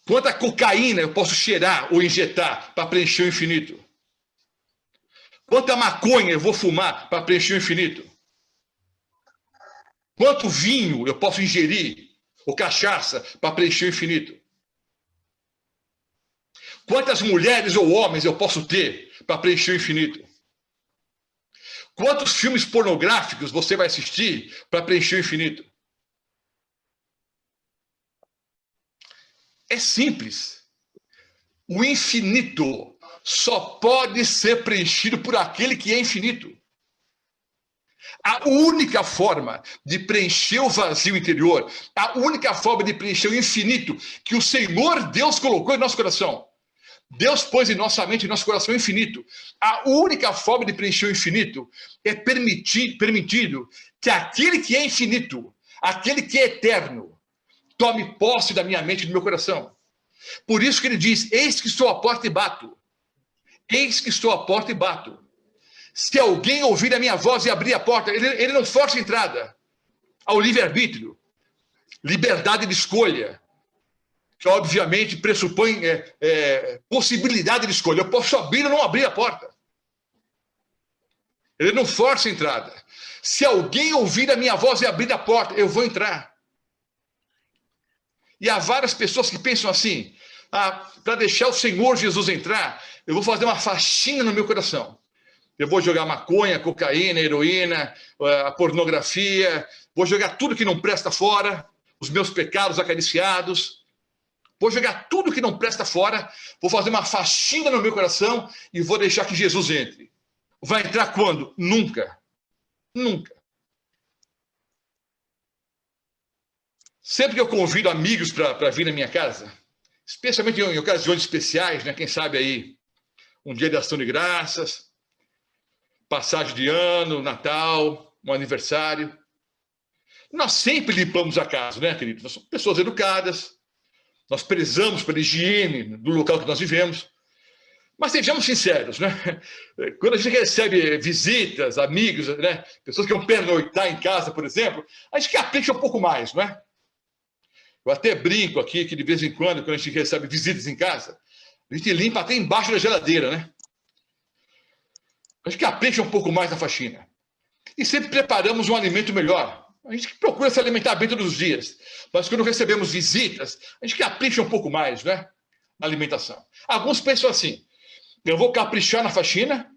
Quanta cocaína eu posso cheirar ou injetar para preencher o infinito? Quanta maconha eu vou fumar para preencher o infinito? Quanto vinho eu posso ingerir ou cachaça para preencher o infinito? Quantas mulheres ou homens eu posso ter para preencher o infinito? Quantos filmes pornográficos você vai assistir para preencher o infinito? É simples. O infinito só pode ser preenchido por aquele que é infinito. A única forma de preencher o vazio interior, a única forma de preencher o infinito que o Senhor Deus colocou em nosso coração, Deus pôs em nossa mente, em nosso coração infinito. A única forma de preencher o infinito é permitido que aquele que é infinito, aquele que é eterno, tome posse da minha mente e do meu coração. Por isso que ele diz: eis que estou à porta e bato. Eis que estou à porta e bato. Se alguém ouvir a minha voz e abrir a porta, ele não força a entrada. ao livre-arbítrio, liberdade de escolha, que obviamente pressupõe possibilidade de escolha. Eu posso abrir ou não abrir a porta. Ele não força a entrada. Se alguém ouvir a minha voz e abrir a porta, eu vou entrar. E há várias pessoas que pensam assim, para deixar o Senhor Jesus entrar, eu vou fazer uma faxina no meu coração. Eu vou jogar maconha, cocaína, heroína, a pornografia, vou jogar tudo que não presta fora, os meus pecados acariciados, vou jogar tudo que não presta fora, vou fazer uma faxina no meu coração e vou deixar que Jesus entre. Vai entrar quando? Nunca. Nunca. Sempre que eu convido amigos para vir na minha casa, especialmente em ocasiões especiais, né? Quem sabe aí, um dia de ação de graças, passagem de ano, Natal, um aniversário. Nós sempre limpamos a casa, né, queridos? Nós somos pessoas educadas, nós prezamos pela higiene do local que nós vivemos. Mas sejamos sinceros, né? Quando a gente recebe visitas, amigos, né? Pessoas que vão pernoitar em casa, por exemplo, a gente capricha um pouco mais, não é? Eu até brinco aqui que de vez em quando a gente recebe visitas em casa, a gente limpa até embaixo da geladeira, né? A gente capricha um pouco mais na faxina. E sempre preparamos um alimento melhor. A gente procura se alimentar bem todos os dias. Mas quando recebemos visitas, a gente capricha um pouco mais, né? Na alimentação. Alguns pensam assim, eu vou caprichar na faxina,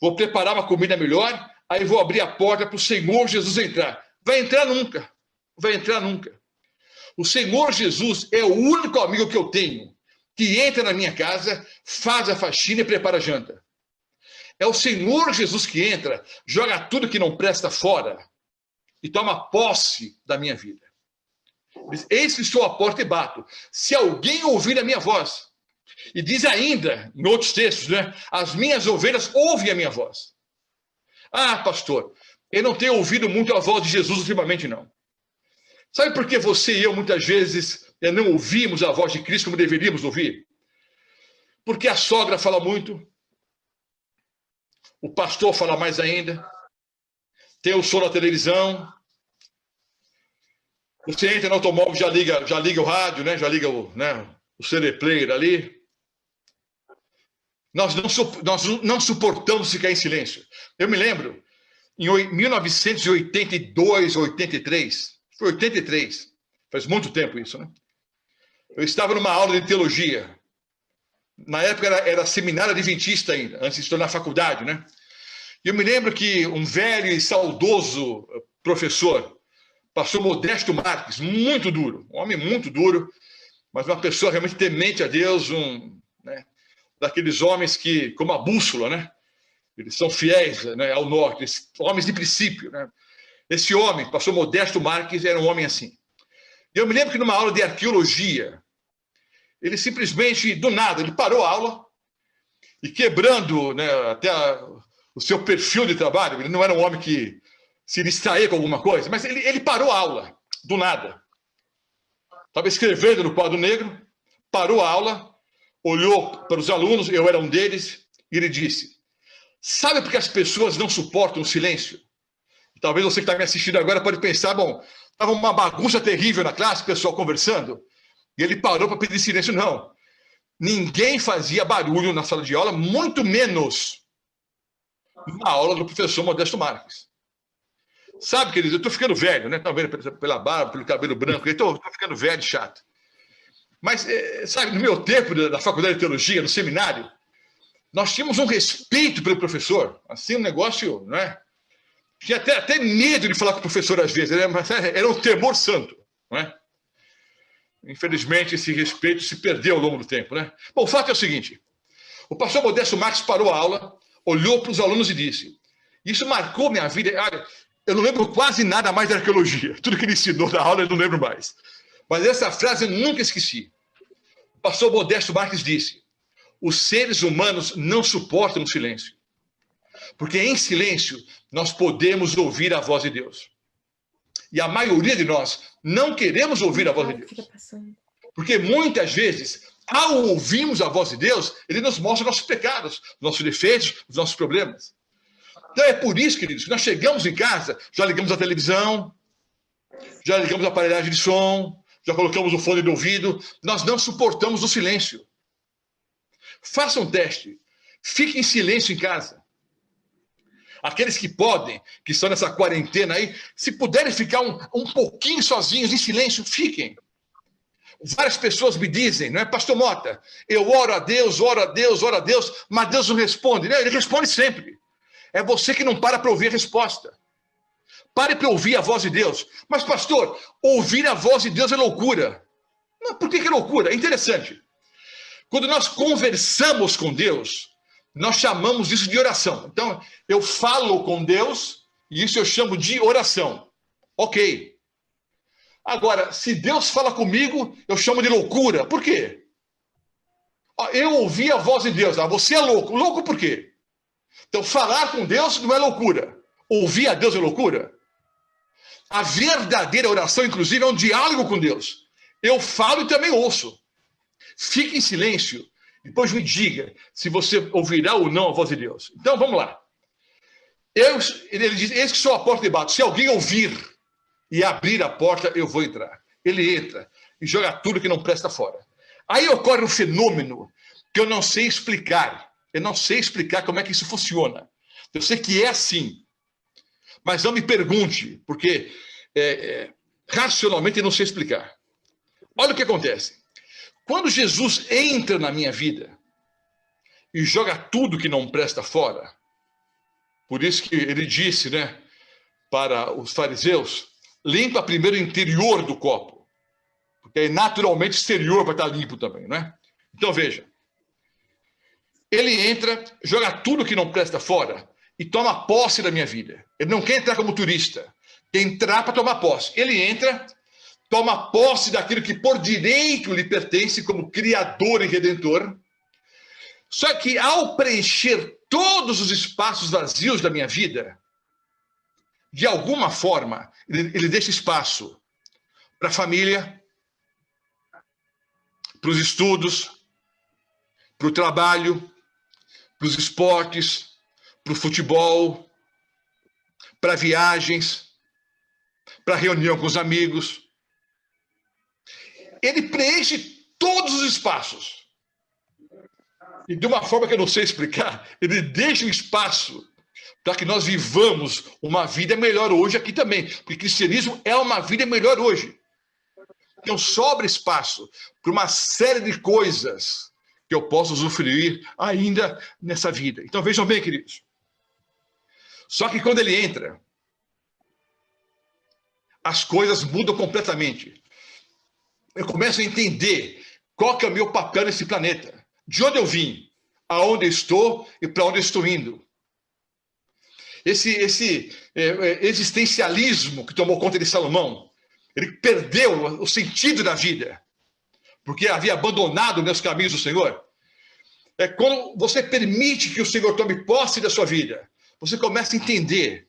vou preparar uma comida melhor, aí vou abrir a porta para o Senhor Jesus entrar. Vai entrar nunca. Vai entrar nunca. O Senhor Jesus é o único amigo que eu tenho que entra na minha casa, faz a faxina e prepara a janta. É o Senhor Jesus que entra, joga tudo que não presta fora e toma posse da minha vida. Diz, eis que estou à porta e bato. Se alguém ouvir a minha voz, e diz ainda, em outros textos, né? As minhas ovelhas ouvem a minha voz. Ah, pastor, eu não tenho ouvido muito a voz de Jesus ultimamente, não. Sabe por que você e eu, muitas vezes, não ouvimos a voz de Cristo como deveríamos ouvir? Porque a sogra fala muito, o pastor fala mais ainda, tem o som na televisão, você entra no automóvel, já liga o rádio, né? Já liga o CD player ali. Nós não suportamos ficar em silêncio. Eu me lembro, em 1982, 83, foi 83, faz muito tempo isso, né? Eu estava numa aula de teologia. Na época era seminário adventista ainda, antes de se tornar faculdade, né? E eu me lembro que um velho e saudoso professor, pastor Modesto Marques, muito duro, um homem muito duro, mas uma pessoa realmente temente a Deus, daqueles homens que, como a bússola, né? Eles são fiéis, né, ao norte, homens de princípio, né? Esse homem, pastor Modesto Marques, era um homem assim. E eu me lembro que numa aula de arqueologia, ele simplesmente, do nada, ele parou a aula e quebrando, né, até o seu perfil de trabalho, ele não era um homem que se distraía com alguma coisa, mas ele parou a aula, do nada. Estava escrevendo no quadro negro, parou a aula, olhou para os alunos, eu era um deles, e ele disse, sabe por que as pessoas não suportam o silêncio? Talvez você que está me assistindo agora pode pensar, bom, estava uma bagunça terrível na classe, o pessoal conversando, e ele parou para pedir silêncio. Não. Ninguém fazia barulho na sala de aula, muito menos na aula do professor Modesto Marques. Sabe, querido, eu estou ficando velho, né? Estão vendo pela barba, pelo cabelo branco, eu estou ficando velho e chato. Mas, sabe, no meu tempo da faculdade de teologia, no seminário, nós tínhamos um respeito pelo professor, assim, um negócio, não é? Tinha até medo de falar com o professor às vezes, era um temor santo, não é? Infelizmente, esse respeito se perdeu ao longo do tempo, né? Bom, o fato é o seguinte, o pastor Modesto Marques parou a aula, olhou para os alunos e disse, isso marcou minha vida, olha, eu não lembro quase nada mais da arqueologia, tudo que ele ensinou na aula eu não lembro mais, mas essa frase eu nunca esqueci. O pastor Modesto Marques disse, os seres humanos não suportam o silêncio, porque em silêncio nós podemos ouvir a voz de Deus. E a maioria de nós não queremos ouvir a voz de Deus. Porque muitas vezes, ao ouvirmos a voz de Deus, ele nos mostra nossos pecados, nossos defeitos, os nossos problemas. Então é por isso, queridos, que nós chegamos em casa, já ligamos a televisão, já ligamos a aparelhagem de som, já colocamos o fone de ouvido. Nós não suportamos o silêncio. Faça um teste. Fique em silêncio em casa. Aqueles que podem, que estão nessa quarentena aí, se puderem ficar um pouquinho sozinhos, em silêncio, fiquem. Várias pessoas me dizem, não é, Pastor Mota, eu oro a Deus, mas Deus não responde. Não, ele responde sempre. É você que não para ouvir a resposta. Pare para ouvir a voz de Deus. Mas, pastor, ouvir a voz de Deus é loucura. Não, por que é loucura? É interessante. Quando nós conversamos com Deus, nós chamamos isso de oração. Então, eu falo com Deus e isso eu chamo de oração. Ok. Agora, se Deus fala comigo, eu chamo de loucura. Por quê? Eu ouvi a voz de Deus. Você é louco. Louco por quê? Então, falar com Deus não é loucura. Ouvir a Deus é loucura. A verdadeira oração, inclusive, é um diálogo com Deus. Eu falo e também ouço. Fique em silêncio. Depois me diga se você ouvirá ou não a voz de Deus. Então, vamos lá. Ele diz, eis que sou a porta e bato. Se alguém ouvir e abrir a porta, eu vou entrar. Ele entra e joga tudo que não presta fora. Aí ocorre um fenômeno que eu não sei explicar. Eu não sei explicar como é que isso funciona. Eu sei que é assim. Mas não me pergunte, porque racionalmente eu não sei explicar. Olha o que acontece. Quando Jesus entra na minha vida e joga tudo que não presta fora, por isso que ele disse, né, para os fariseus, limpa primeiro o interior do copo, porque aí naturalmente o exterior vai estar limpo também, né? Então veja, ele entra, joga tudo que não presta fora e toma posse da minha vida. Ele não quer entrar como turista, quer entrar para tomar posse. Ele entra, toma posse daquilo que por direito lhe pertence como Criador e Redentor. Só que ao preencher todos os espaços vazios da minha vida, de alguma forma, ele deixa espaço para a família, para os estudos, para o trabalho, para os esportes, para o futebol, para viagens, para reunião com os amigos. Ele preenche todos os espaços. E de uma forma que eu não sei explicar, ele deixa um espaço para que nós vivamos uma vida melhor hoje aqui também. Porque o cristianismo é uma vida melhor hoje. Então sobra espaço para uma série de coisas que eu posso usufruir ainda nessa vida. Então vejam bem, queridos. Só que quando ele entra, as coisas mudam completamente. Eu começo a entender qual que é o meu papel nesse planeta. De onde eu vim, aonde eu estou e para onde eu estou indo. Esse existencialismo que tomou conta de Salomão, ele perdeu o sentido da vida, porque havia abandonado meus caminhos do Senhor. É quando você permite que o Senhor tome posse da sua vida, você começa a entender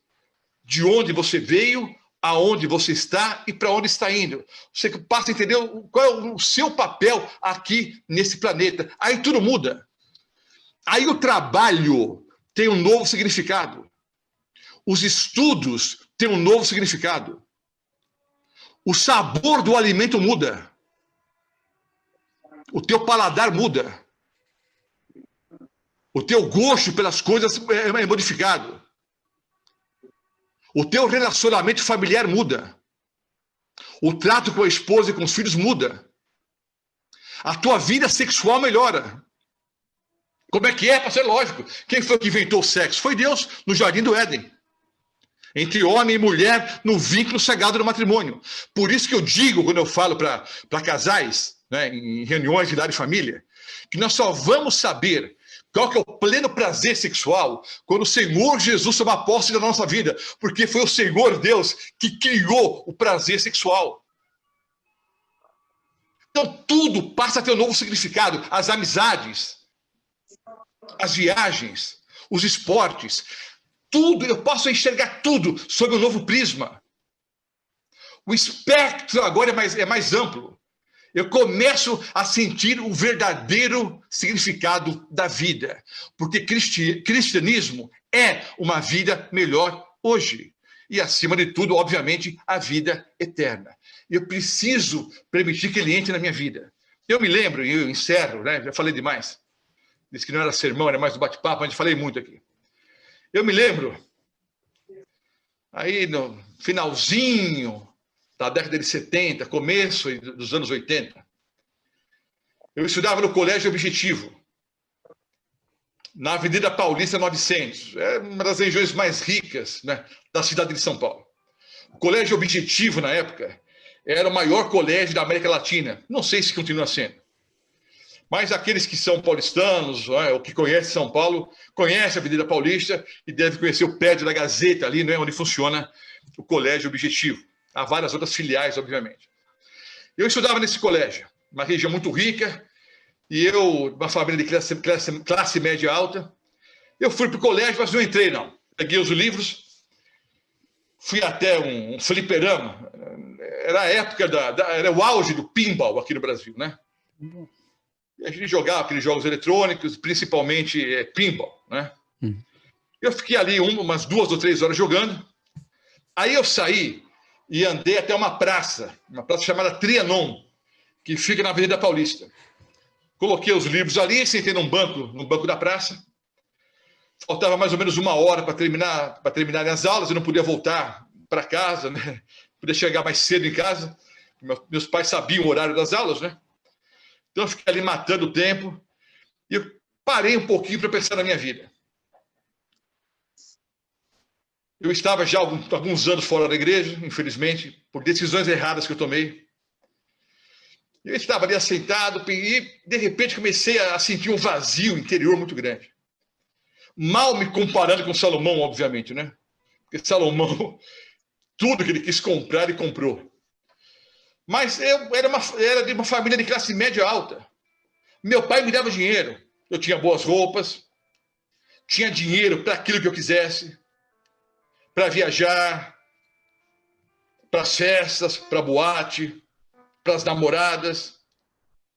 de onde você veio, aonde você está e para onde está indo. Você passa a entender qual é o seu papel aqui nesse planeta. Aí tudo muda. Aí o trabalho tem um novo significado. Os estudos têm um novo significado. O sabor do alimento muda. O teu paladar muda. O teu gosto pelas coisas é modificado. O teu relacionamento familiar muda. O trato com a esposa e com os filhos muda. A tua vida sexual melhora. Como é que é? Para ser lógico. Quem foi que inventou o sexo? Foi Deus, no Jardim do Éden. Entre homem e mulher, no vínculo sagrado do matrimônio. Por isso que eu digo, quando eu falo para casais, né, em reuniões de lar e família, que nós só vamos saber qual que é o pleno prazer sexual quando o Senhor Jesus toma posse da nossa vida, porque foi o Senhor Deus que criou o prazer sexual. Então tudo passa a ter um novo significado. As amizades, as viagens, os esportes, tudo, eu posso enxergar tudo sob um novo prisma. O espectro agora é mais amplo. Eu começo a sentir o verdadeiro significado da vida. Porque cristianismo é uma vida melhor hoje. e, acima de tudo, obviamente, a vida eterna. Eu preciso permitir que ele entre na minha vida. Eu me lembro, e eu encerro, né? Já falei demais. Disse que não era sermão, era mais um bate-papo, mas falei muito aqui. Eu me lembro, aí no finalzinho da década de 70, começo dos anos 80, eu estudava no Colégio Objetivo, na Avenida Paulista 900. É uma das regiões mais ricas, né, da cidade de São Paulo. O Colégio Objetivo, na época, era o maior colégio da América Latina. Não sei se continua sendo. Mas aqueles que são paulistanos, ou que conhecem São Paulo, conhecem a Avenida Paulista e devem conhecer o prédio da Gazeta, ali, né, onde funciona o Colégio Objetivo. Há várias outras filiais, obviamente. Eu estudava nesse colégio, uma região muito rica, e eu, uma família de classe média alta, eu fui para o colégio, mas não entrei, não. Peguei os livros, fui até um fliperama. Era a época, era o auge do pinball aqui no Brasil, né? E a gente jogava aqueles jogos eletrônicos, principalmente pinball, né? Eu fiquei ali umas 2 ou 3 horas jogando. Aí eu saí e andei até uma praça chamada Trianon, que fica na Avenida Paulista. Coloquei os livros ali, sentei no banco da praça. Faltava mais ou menos 1 hora para terminar as aulas, eu não podia voltar para casa, né? Podia chegar mais cedo em casa. Meus pais sabiam o horário das aulas, né? Então eu fiquei ali matando o tempo e eu parei um pouquinho para pensar na minha vida. Eu estava já há alguns anos fora da igreja, infelizmente, por decisões erradas que eu tomei. Eu estava ali assentado e, de repente, comecei a sentir um vazio interior muito grande. Mal me comparando com Salomão, obviamente, né? Porque Salomão, tudo que ele quis comprar, ele comprou. Mas eu era de uma família de classe média alta. Meu pai me dava dinheiro. Eu tinha boas roupas, tinha dinheiro para aquilo que eu quisesse, para viajar, para as festas, para boate, para as namoradas.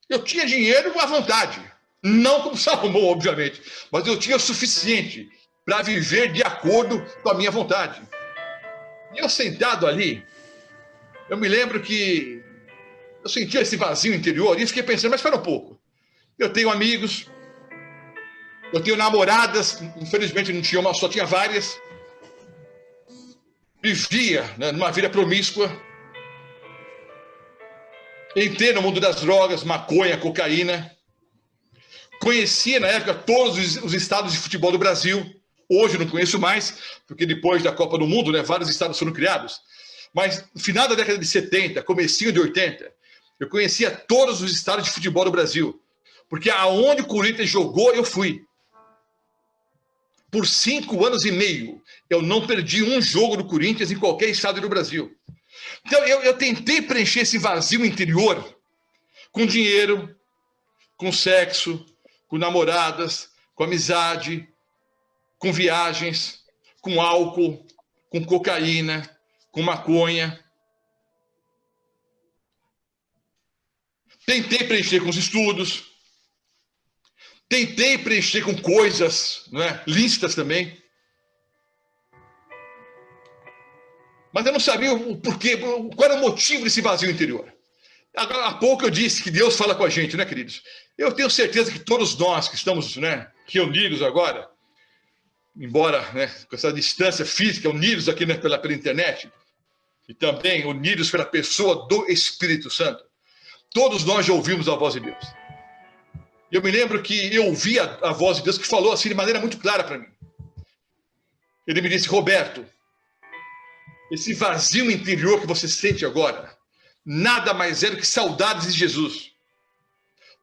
Eu tinha dinheiro à vontade. Não como Salomão, obviamente, mas eu tinha o suficiente para viver de acordo com a minha vontade. E eu sentado ali, eu me lembro que eu sentia esse vazio interior e fiquei pensando, mas espera um pouco. Eu tenho amigos, eu tenho namoradas, infelizmente não tinha uma, só tinha várias. Vivia, né, numa vida promíscua. Entrei no mundo das drogas, maconha, cocaína. Conhecia, na época, todos os estados de futebol do Brasil. Hoje não conheço mais, porque depois da Copa do Mundo, né, vários estados foram criados. Mas no final da década de 70, comecinho de 80, eu conhecia todos os estados de futebol do Brasil. Porque aonde o Corinthians jogou, eu fui. Por 5 anos e meio, eu não perdi um jogo do Corinthians em qualquer estado do Brasil. Então, eu tentei preencher esse vazio interior com dinheiro, com sexo, com namoradas, com amizade, com viagens, com álcool, com cocaína, com maconha. Tentei preencher com os estudos. Tentei preencher com coisas, né, lícitas também. Mas eu não sabia o porquê, qual era o motivo desse vazio interior. Agora, há pouco eu disse que Deus fala com a gente, né, queridos? Eu tenho certeza que todos nós que estamos, né, reunidos agora, embora, né, com essa distância física, unidos aqui, né, pela internet, e também unidos pela pessoa do Espírito Santo, todos nós já ouvimos a voz de Deus. Eu me lembro que eu ouvi a voz de Deus que falou assim de maneira muito clara para mim. Ele me disse, Roberto, esse vazio interior que você sente agora, nada mais é do que saudades de Jesus.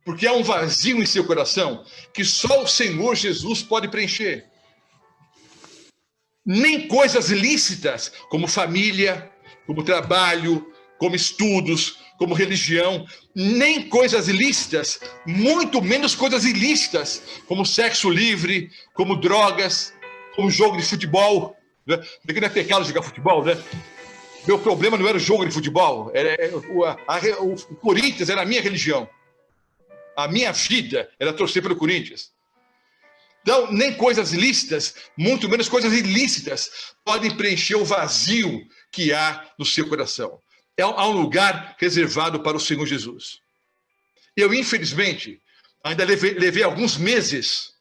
Porque há um vazio em seu coração que só o Senhor Jesus pode preencher. Nem coisas lícitas, como família, como trabalho, como estudos, como religião, nem coisas lícitas, muito menos coisas ilícitas, como sexo livre, como drogas, como jogo de futebol. Porque não é pecado jogar futebol, né? Meu problema não era o jogo de futebol, o Corinthians era a minha religião. A minha vida era torcer pelo Corinthians. Então, nem coisas lícitas, muito menos coisas ilícitas, podem preencher o vazio que há no seu coração. Há um lugar reservado para o Senhor Jesus. Eu, infelizmente, ainda levei alguns meses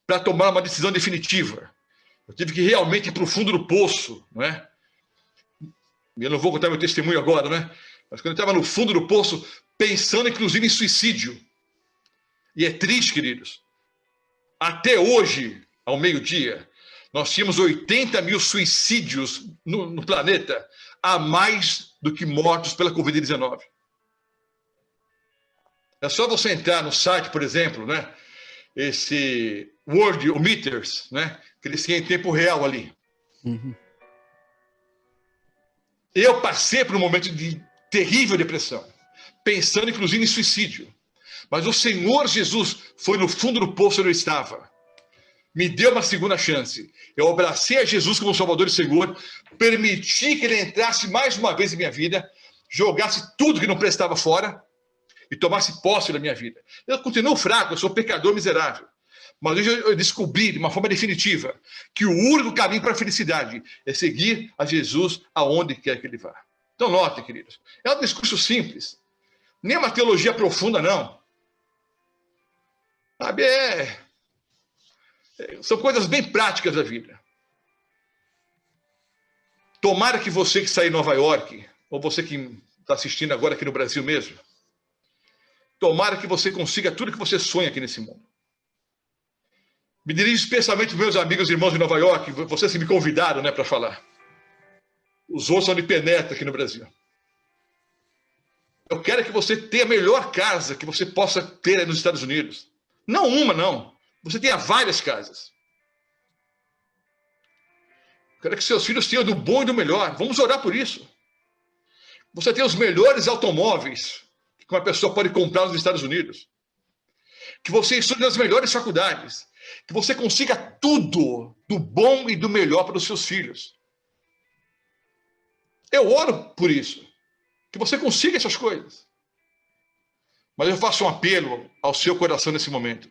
para tomar uma decisão definitiva. Eu tive que realmente ir para o fundo do poço, não é? Eu não vou contar meu testemunho agora, né? Mas quando eu estava no fundo do poço, pensando inclusive em suicídio. E é triste, queridos. Até hoje, ao meio-dia, nós tínhamos 80 mil suicídios no planeta, a mais do que mortos pela Covid-19. É só você entrar no site, por exemplo, né? Esse Worldometers, né? Que eles têm em tempo real ali. Uhum. Eu passei por um momento de terrível depressão, pensando inclusive em suicídio. Mas o Senhor Jesus foi no fundo do poço onde eu estava. Me deu uma segunda chance. Eu abracei a Jesus como Salvador e Senhor, permiti que Ele entrasse mais uma vez em minha vida, jogasse tudo que não prestava fora e tomasse posse da minha vida. Eu continuo fraco, eu sou pecador miserável. Mas hoje eu descobri de uma forma definitiva que o único caminho para a felicidade é seguir a Jesus aonde quer que Ele vá. Então notem, queridos, é um discurso simples. Nem uma teologia profunda, não. Sabe, são coisas bem práticas da vida. Tomara que você que está em Nova York, ou você que está assistindo agora aqui no Brasil mesmo, tomara que você consiga tudo que você sonha aqui nesse mundo. Me dirijo especialmente para meus amigos e irmãos de Nova York, vocês que me convidaram, né, para falar. Os outros são de penetra aqui no Brasil. Eu quero que você tenha a melhor casa que você possa ter aí nos Estados Unidos. Não uma, não. Você tenha várias casas. Eu quero que seus filhos tenham do bom e do melhor. Vamos orar por isso. Você tem os melhores automóveis que uma pessoa pode comprar nos Estados Unidos. Que você estude nas melhores faculdades. Que você consiga tudo do bom e do melhor para os seus filhos. Eu oro por isso. Que você consiga essas coisas. Mas eu faço um apelo ao seu coração nesse momento.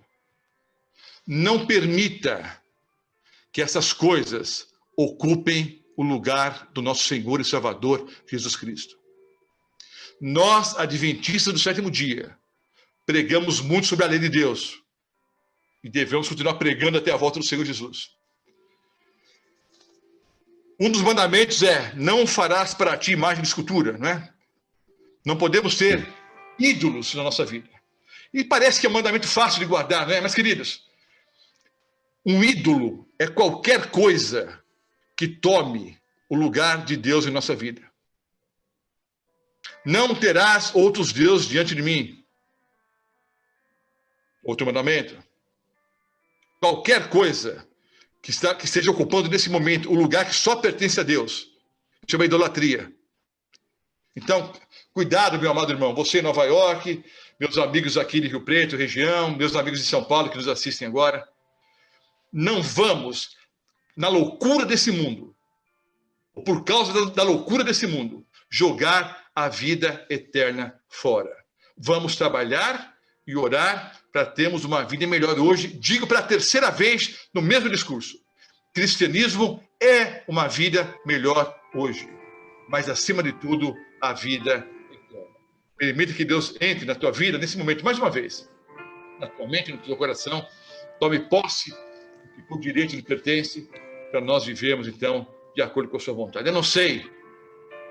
Não permita que essas coisas ocupem o lugar do nosso Senhor e Salvador Jesus Cristo. Nós, adventistas do sétimo dia, pregamos muito sobre a lei de Deus. E devemos continuar pregando até a volta do Senhor Jesus. Um dos mandamentos é: não farás para ti imagem de escultura, não é? Não podemos ter ídolos na nossa vida. E parece que é um mandamento fácil de guardar, não é? Mas, queridos, um ídolo é qualquer coisa que tome o lugar de Deus em nossa vida. Não terás outros deuses diante de mim. Outro mandamento. Qualquer coisa que esteja ocupando nesse momento o lugar que só pertence a Deus, chama idolatria. Então, cuidado, meu amado irmão, você em Nova York, meus amigos aqui de Rio Preto, região, meus amigos de São Paulo que nos assistem agora, não vamos, na loucura desse mundo, ou por causa da loucura desse mundo, jogar a vida eterna fora. Vamos trabalhar e orar para termos uma vida melhor hoje. Digo pela terceira vez no mesmo discurso: cristianismo é uma vida melhor hoje, mas acima de tudo, a vida eterna. Permita que Deus entre na tua vida nesse momento, mais uma vez, na tua mente, no teu coração. Tome posse do que por direito lhe pertence, para nós vivermos, então, de acordo com a sua vontade. Eu não sei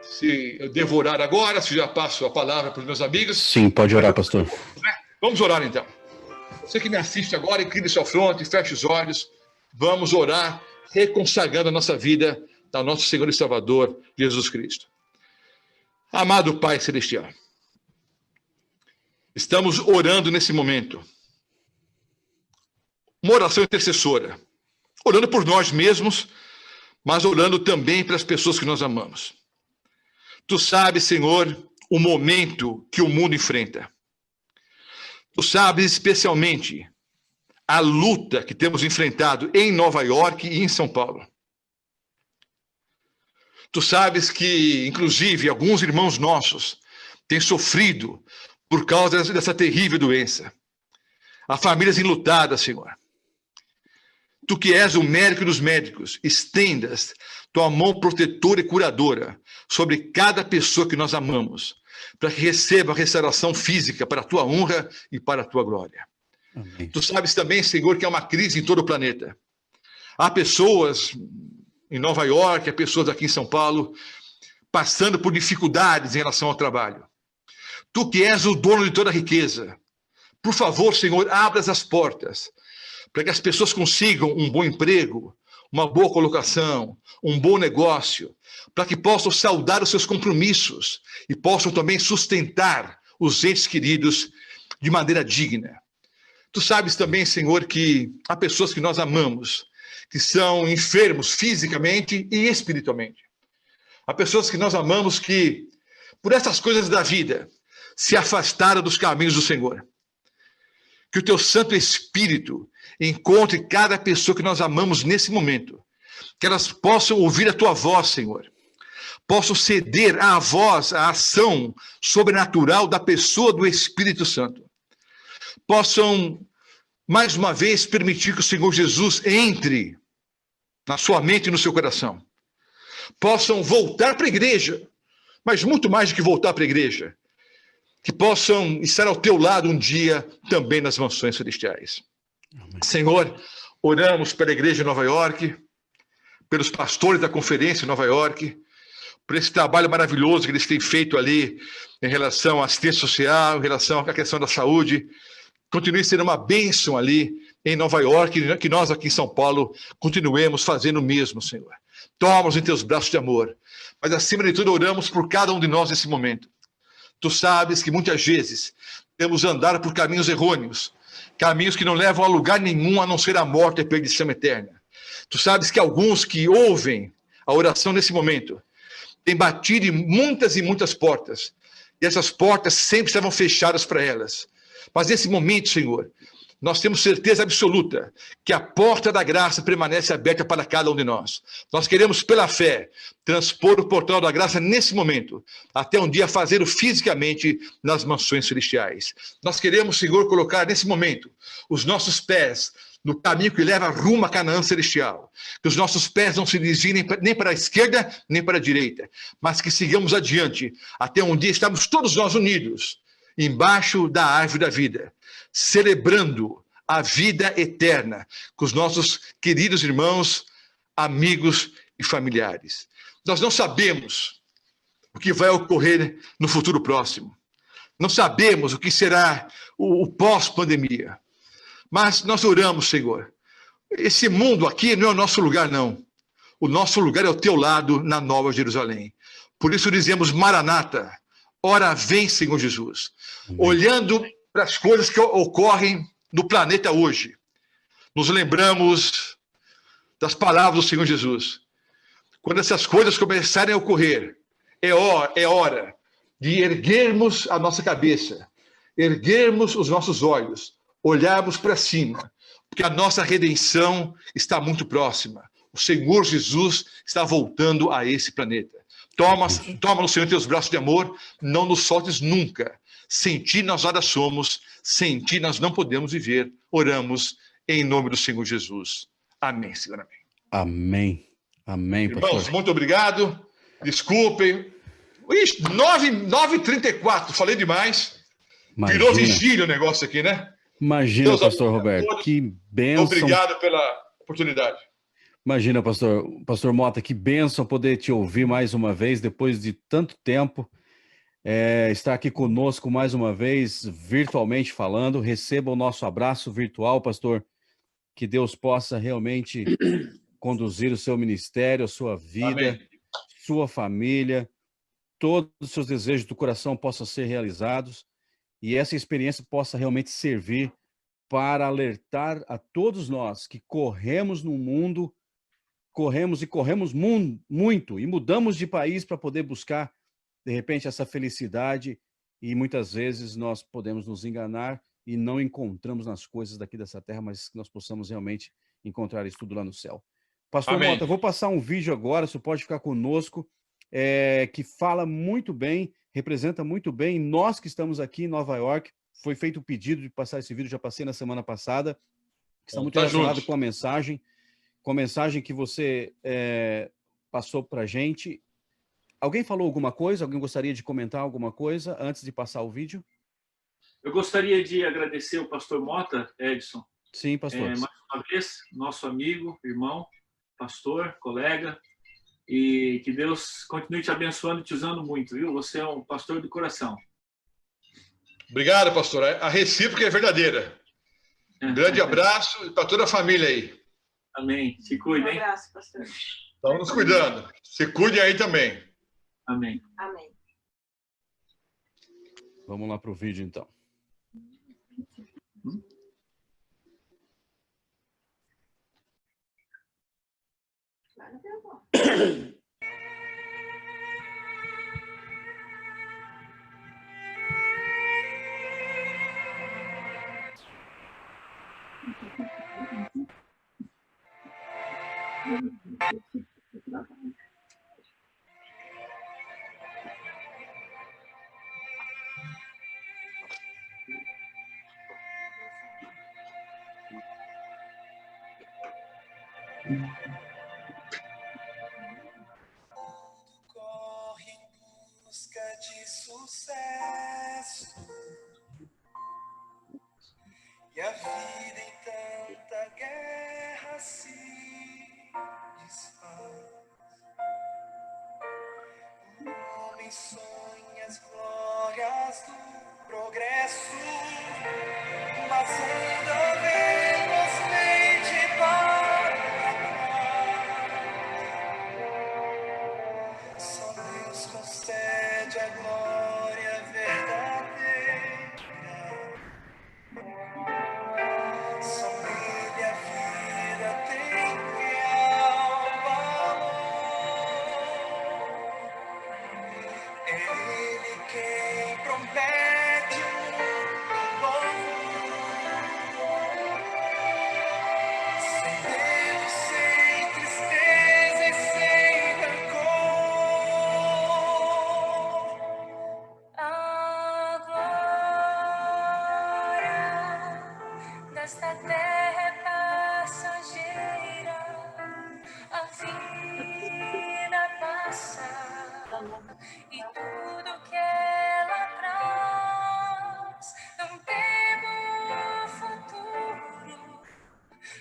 se eu devo orar agora, se já passo a palavra para os meus amigos. Sim, pode orar, pastor. Vamos orar, então. Você que me assiste agora, incline sua fronte, feche os olhos. Vamos orar, reconsagrando a nossa vida ao nosso Senhor e Salvador, Jesus Cristo. Amado Pai Celestial, estamos orando nesse momento. Uma oração intercessora. Orando por nós mesmos, mas orando também para as pessoas que nós amamos. Tu sabes, Senhor, o momento que o mundo enfrenta. Tu sabes especialmente a luta que temos enfrentado em Nova York e em São Paulo. Tu sabes que, inclusive, alguns irmãos nossos têm sofrido por causa dessa terrível doença. Há famílias enlutadas, Senhor. Tu que és o médico dos médicos, estendas tua mão protetora e curadora sobre cada pessoa que nós amamos, para que receba a restauração física para a tua honra e para a tua glória. Amém. Tu sabes também, Senhor, que há uma crise em todo o planeta. Há pessoas em Nova York, há pessoas aqui em São Paulo, passando por dificuldades em relação ao trabalho. Tu que és o dono de toda a riqueza, por favor, Senhor, abra as portas para que as pessoas consigam um bom emprego, uma boa colocação, um bom negócio, para que possam saldar os seus compromissos e possam também sustentar os entes queridos de maneira digna. Tu sabes também, Senhor, que há pessoas que nós amamos, que são enfermos fisicamente e espiritualmente. Há pessoas que nós amamos que, por essas coisas da vida, se afastaram dos caminhos do Senhor. Que o teu Santo Espírito encontre cada pessoa que nós amamos nesse momento. Que elas possam ouvir a tua voz, Senhor. Possam ceder à voz, à ação sobrenatural da pessoa do Espírito Santo. Possam, mais uma vez, permitir que o Senhor Jesus entre na sua mente e no seu coração. Possam voltar para a igreja, mas muito mais do que voltar para a igreja. Que possam estar ao teu lado um dia também nas mansões celestiais. Amém. Senhor, oramos pela igreja de Nova York, pelos pastores da conferência em Nova York, por esse trabalho maravilhoso que eles têm feito ali em relação à assistência social, em relação à questão da saúde. Continue sendo uma bênção ali em Nova York, que nós aqui em São Paulo continuemos fazendo o mesmo, Senhor. Toma-nos em teus braços de amor, mas acima de tudo oramos por cada um de nós nesse momento. Tu sabes que muitas vezes temos andado por caminhos errôneos, caminhos que não levam a lugar nenhum a não ser a morte e a perdição eterna. Tu sabes que alguns que ouvem a oração nesse momento têm batido em muitas e muitas portas, e essas portas sempre estavam fechadas para elas. Mas nesse momento, Senhor, nós temos certeza absoluta que a porta da graça permanece aberta para cada um de nós. Nós queremos, pela fé, transpor o portal da graça nesse momento, até um dia fazê-lo fisicamente nas mansões celestiais. Nós queremos, Senhor, colocar nesse momento os nossos pés no caminho que leva rumo à Canaã celestial. Que os nossos pés não se desviem nem para a esquerda, nem para a direita, mas que sigamos adiante, até um dia estarmos todos nós unidos, embaixo da árvore da vida, celebrando a vida eterna com os nossos queridos irmãos, amigos e familiares. Nós não sabemos o que vai ocorrer no futuro próximo. Não sabemos o que será o pós-pandemia. Mas nós oramos, Senhor. Esse mundo aqui não é o nosso lugar, não. O nosso lugar é o teu lado na Nova Jerusalém. Por isso dizemos, Maranata, ora vem, Senhor Jesus. Olhando para as coisas que ocorrem no planeta hoje, nos lembramos das palavras do Senhor Jesus. Quando essas coisas começarem a ocorrer, é hora de erguermos a nossa cabeça, erguermos os nossos olhos, olharmos para cima, porque a nossa redenção está muito próxima. O Senhor Jesus está voltando a esse planeta. Toma no Senhor em teus braços de amor, não nos soltes nunca. Sem ti nós nada somos, sem ti nós não podemos viver. Oramos em nome do Senhor Jesus. Amém, Senhor. Amém. Amém. Amém, pastor. Irmãos, muito obrigado. Desculpem. 9h34, falei demais. Imagina. Virou vigília o negócio aqui, né? Imagina, Deus pastor abençoe Roberto, todos. que bênção. Obrigado pela oportunidade. Imagina, pastor Mota, que bênção poder te ouvir mais uma vez, depois de tanto tempo, estar aqui conosco mais uma vez, virtualmente falando. Receba o nosso abraço virtual, pastor, que Deus possa realmente conduzir o seu ministério, a sua vida, Amém. sua família, todos os seus desejos do coração possam ser realizados e essa experiência possa realmente servir para alertar a todos nós que corremos no mundo, corremos muito e mudamos de país para poder buscar, de repente, essa felicidade e muitas vezes nós podemos nos enganar e não encontramos nas coisas daqui dessa terra, mas que nós possamos realmente encontrar isso tudo lá no céu. Pastor Amém. Mota, eu vou passar um vídeo agora, você pode ficar conosco, que fala muito bem, representa muito bem nós que estamos aqui em Nova York. Foi feito o pedido de passar esse vídeo, já passei na semana passada, que está muito relacionado com a mensagem. com a mensagem que você passou para a gente. Alguém falou alguma coisa? Alguém gostaria de comentar alguma coisa antes de passar o vídeo? Eu gostaria de agradecer o pastor Mota, Edson. Sim, pastor. Mais uma vez, nosso amigo, irmão, pastor, colega, e que Deus continue te abençoando e te usando muito, viu? Você é um pastor do coração. Obrigado, pastor. A recíproca é verdadeira. Um grande abraço para toda a família aí. Amém. Se cuidem. Um abraço, pastor. Estamos nos cuidando. Se cuidem aí também. Amém. Amém. Vamos lá para o vídeo, então. Corre em busca de sucesso e a vida em tanta guerra se desfaz. O homem sonha as glórias do progresso, mas anda velozmente para trás. Só Deus concede a glória verdadeira. Só nele a vida tem real valor. É Ele quem promete um novo, sem medo, sem tristeza e sem rancor. A glória desta terra é passageira, a vida passa. E tudo que ela traz, não temo o futuro,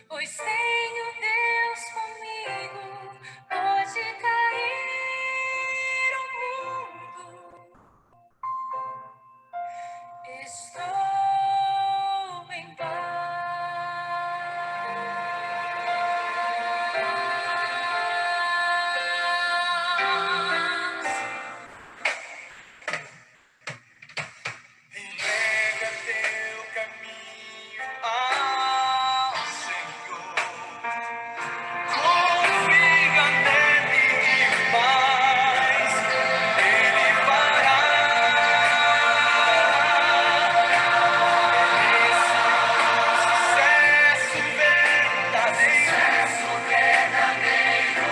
pois tenho Deus comigo. Pode cair o mundo, estou em paz. Entrega teu caminho ao Senhor, confia nele demais, Ele fará esse sucesso verdadeiro.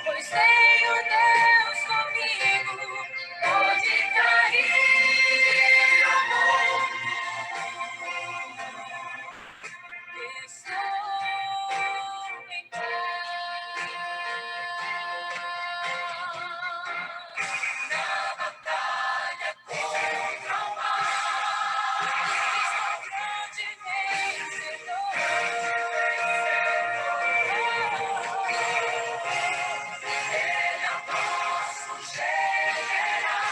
Pois tenho Deus comigo, pode cair o mundo, estou em paz. Na batalha contra o mal, está o grande vencedor. Ele é o nosso general,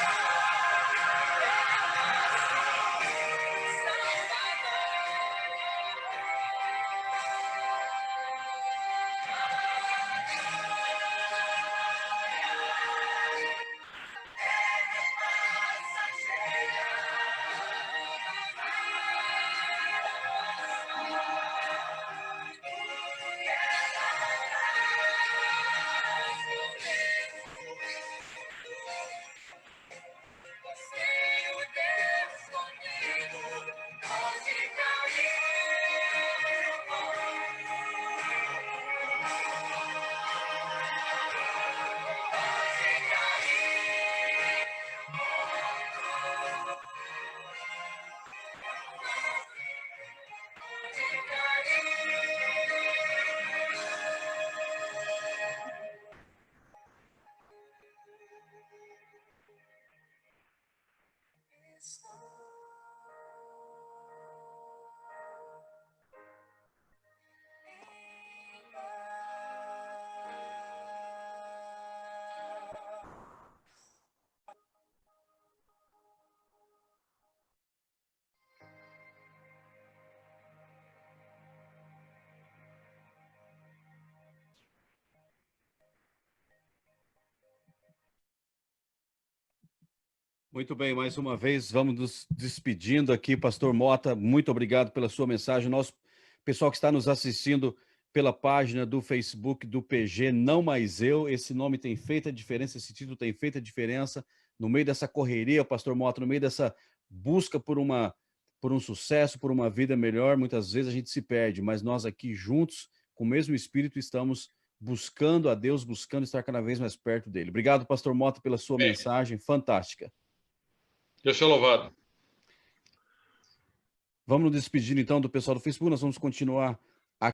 Muito bem, mais uma vez, vamos nos despedindo aqui. Pastor Mota, muito obrigado pela sua mensagem. Nosso pessoal que está nos assistindo pela página do Facebook do PG, Não Mais Eu, esse nome tem feito a diferença, esse título tem feito a diferença no meio dessa correria, Pastor Mota, no meio dessa busca por um sucesso, por uma vida melhor. Muitas vezes a gente se perde, mas nós aqui juntos, com o mesmo Espírito, estamos buscando a Deus, buscando estar cada vez mais perto dele. Obrigado, Pastor Mota, pela sua mensagem fantástica. Deus seja louvado. Vamos nos despedir, então, do pessoal do Facebook. Nós vamos continuar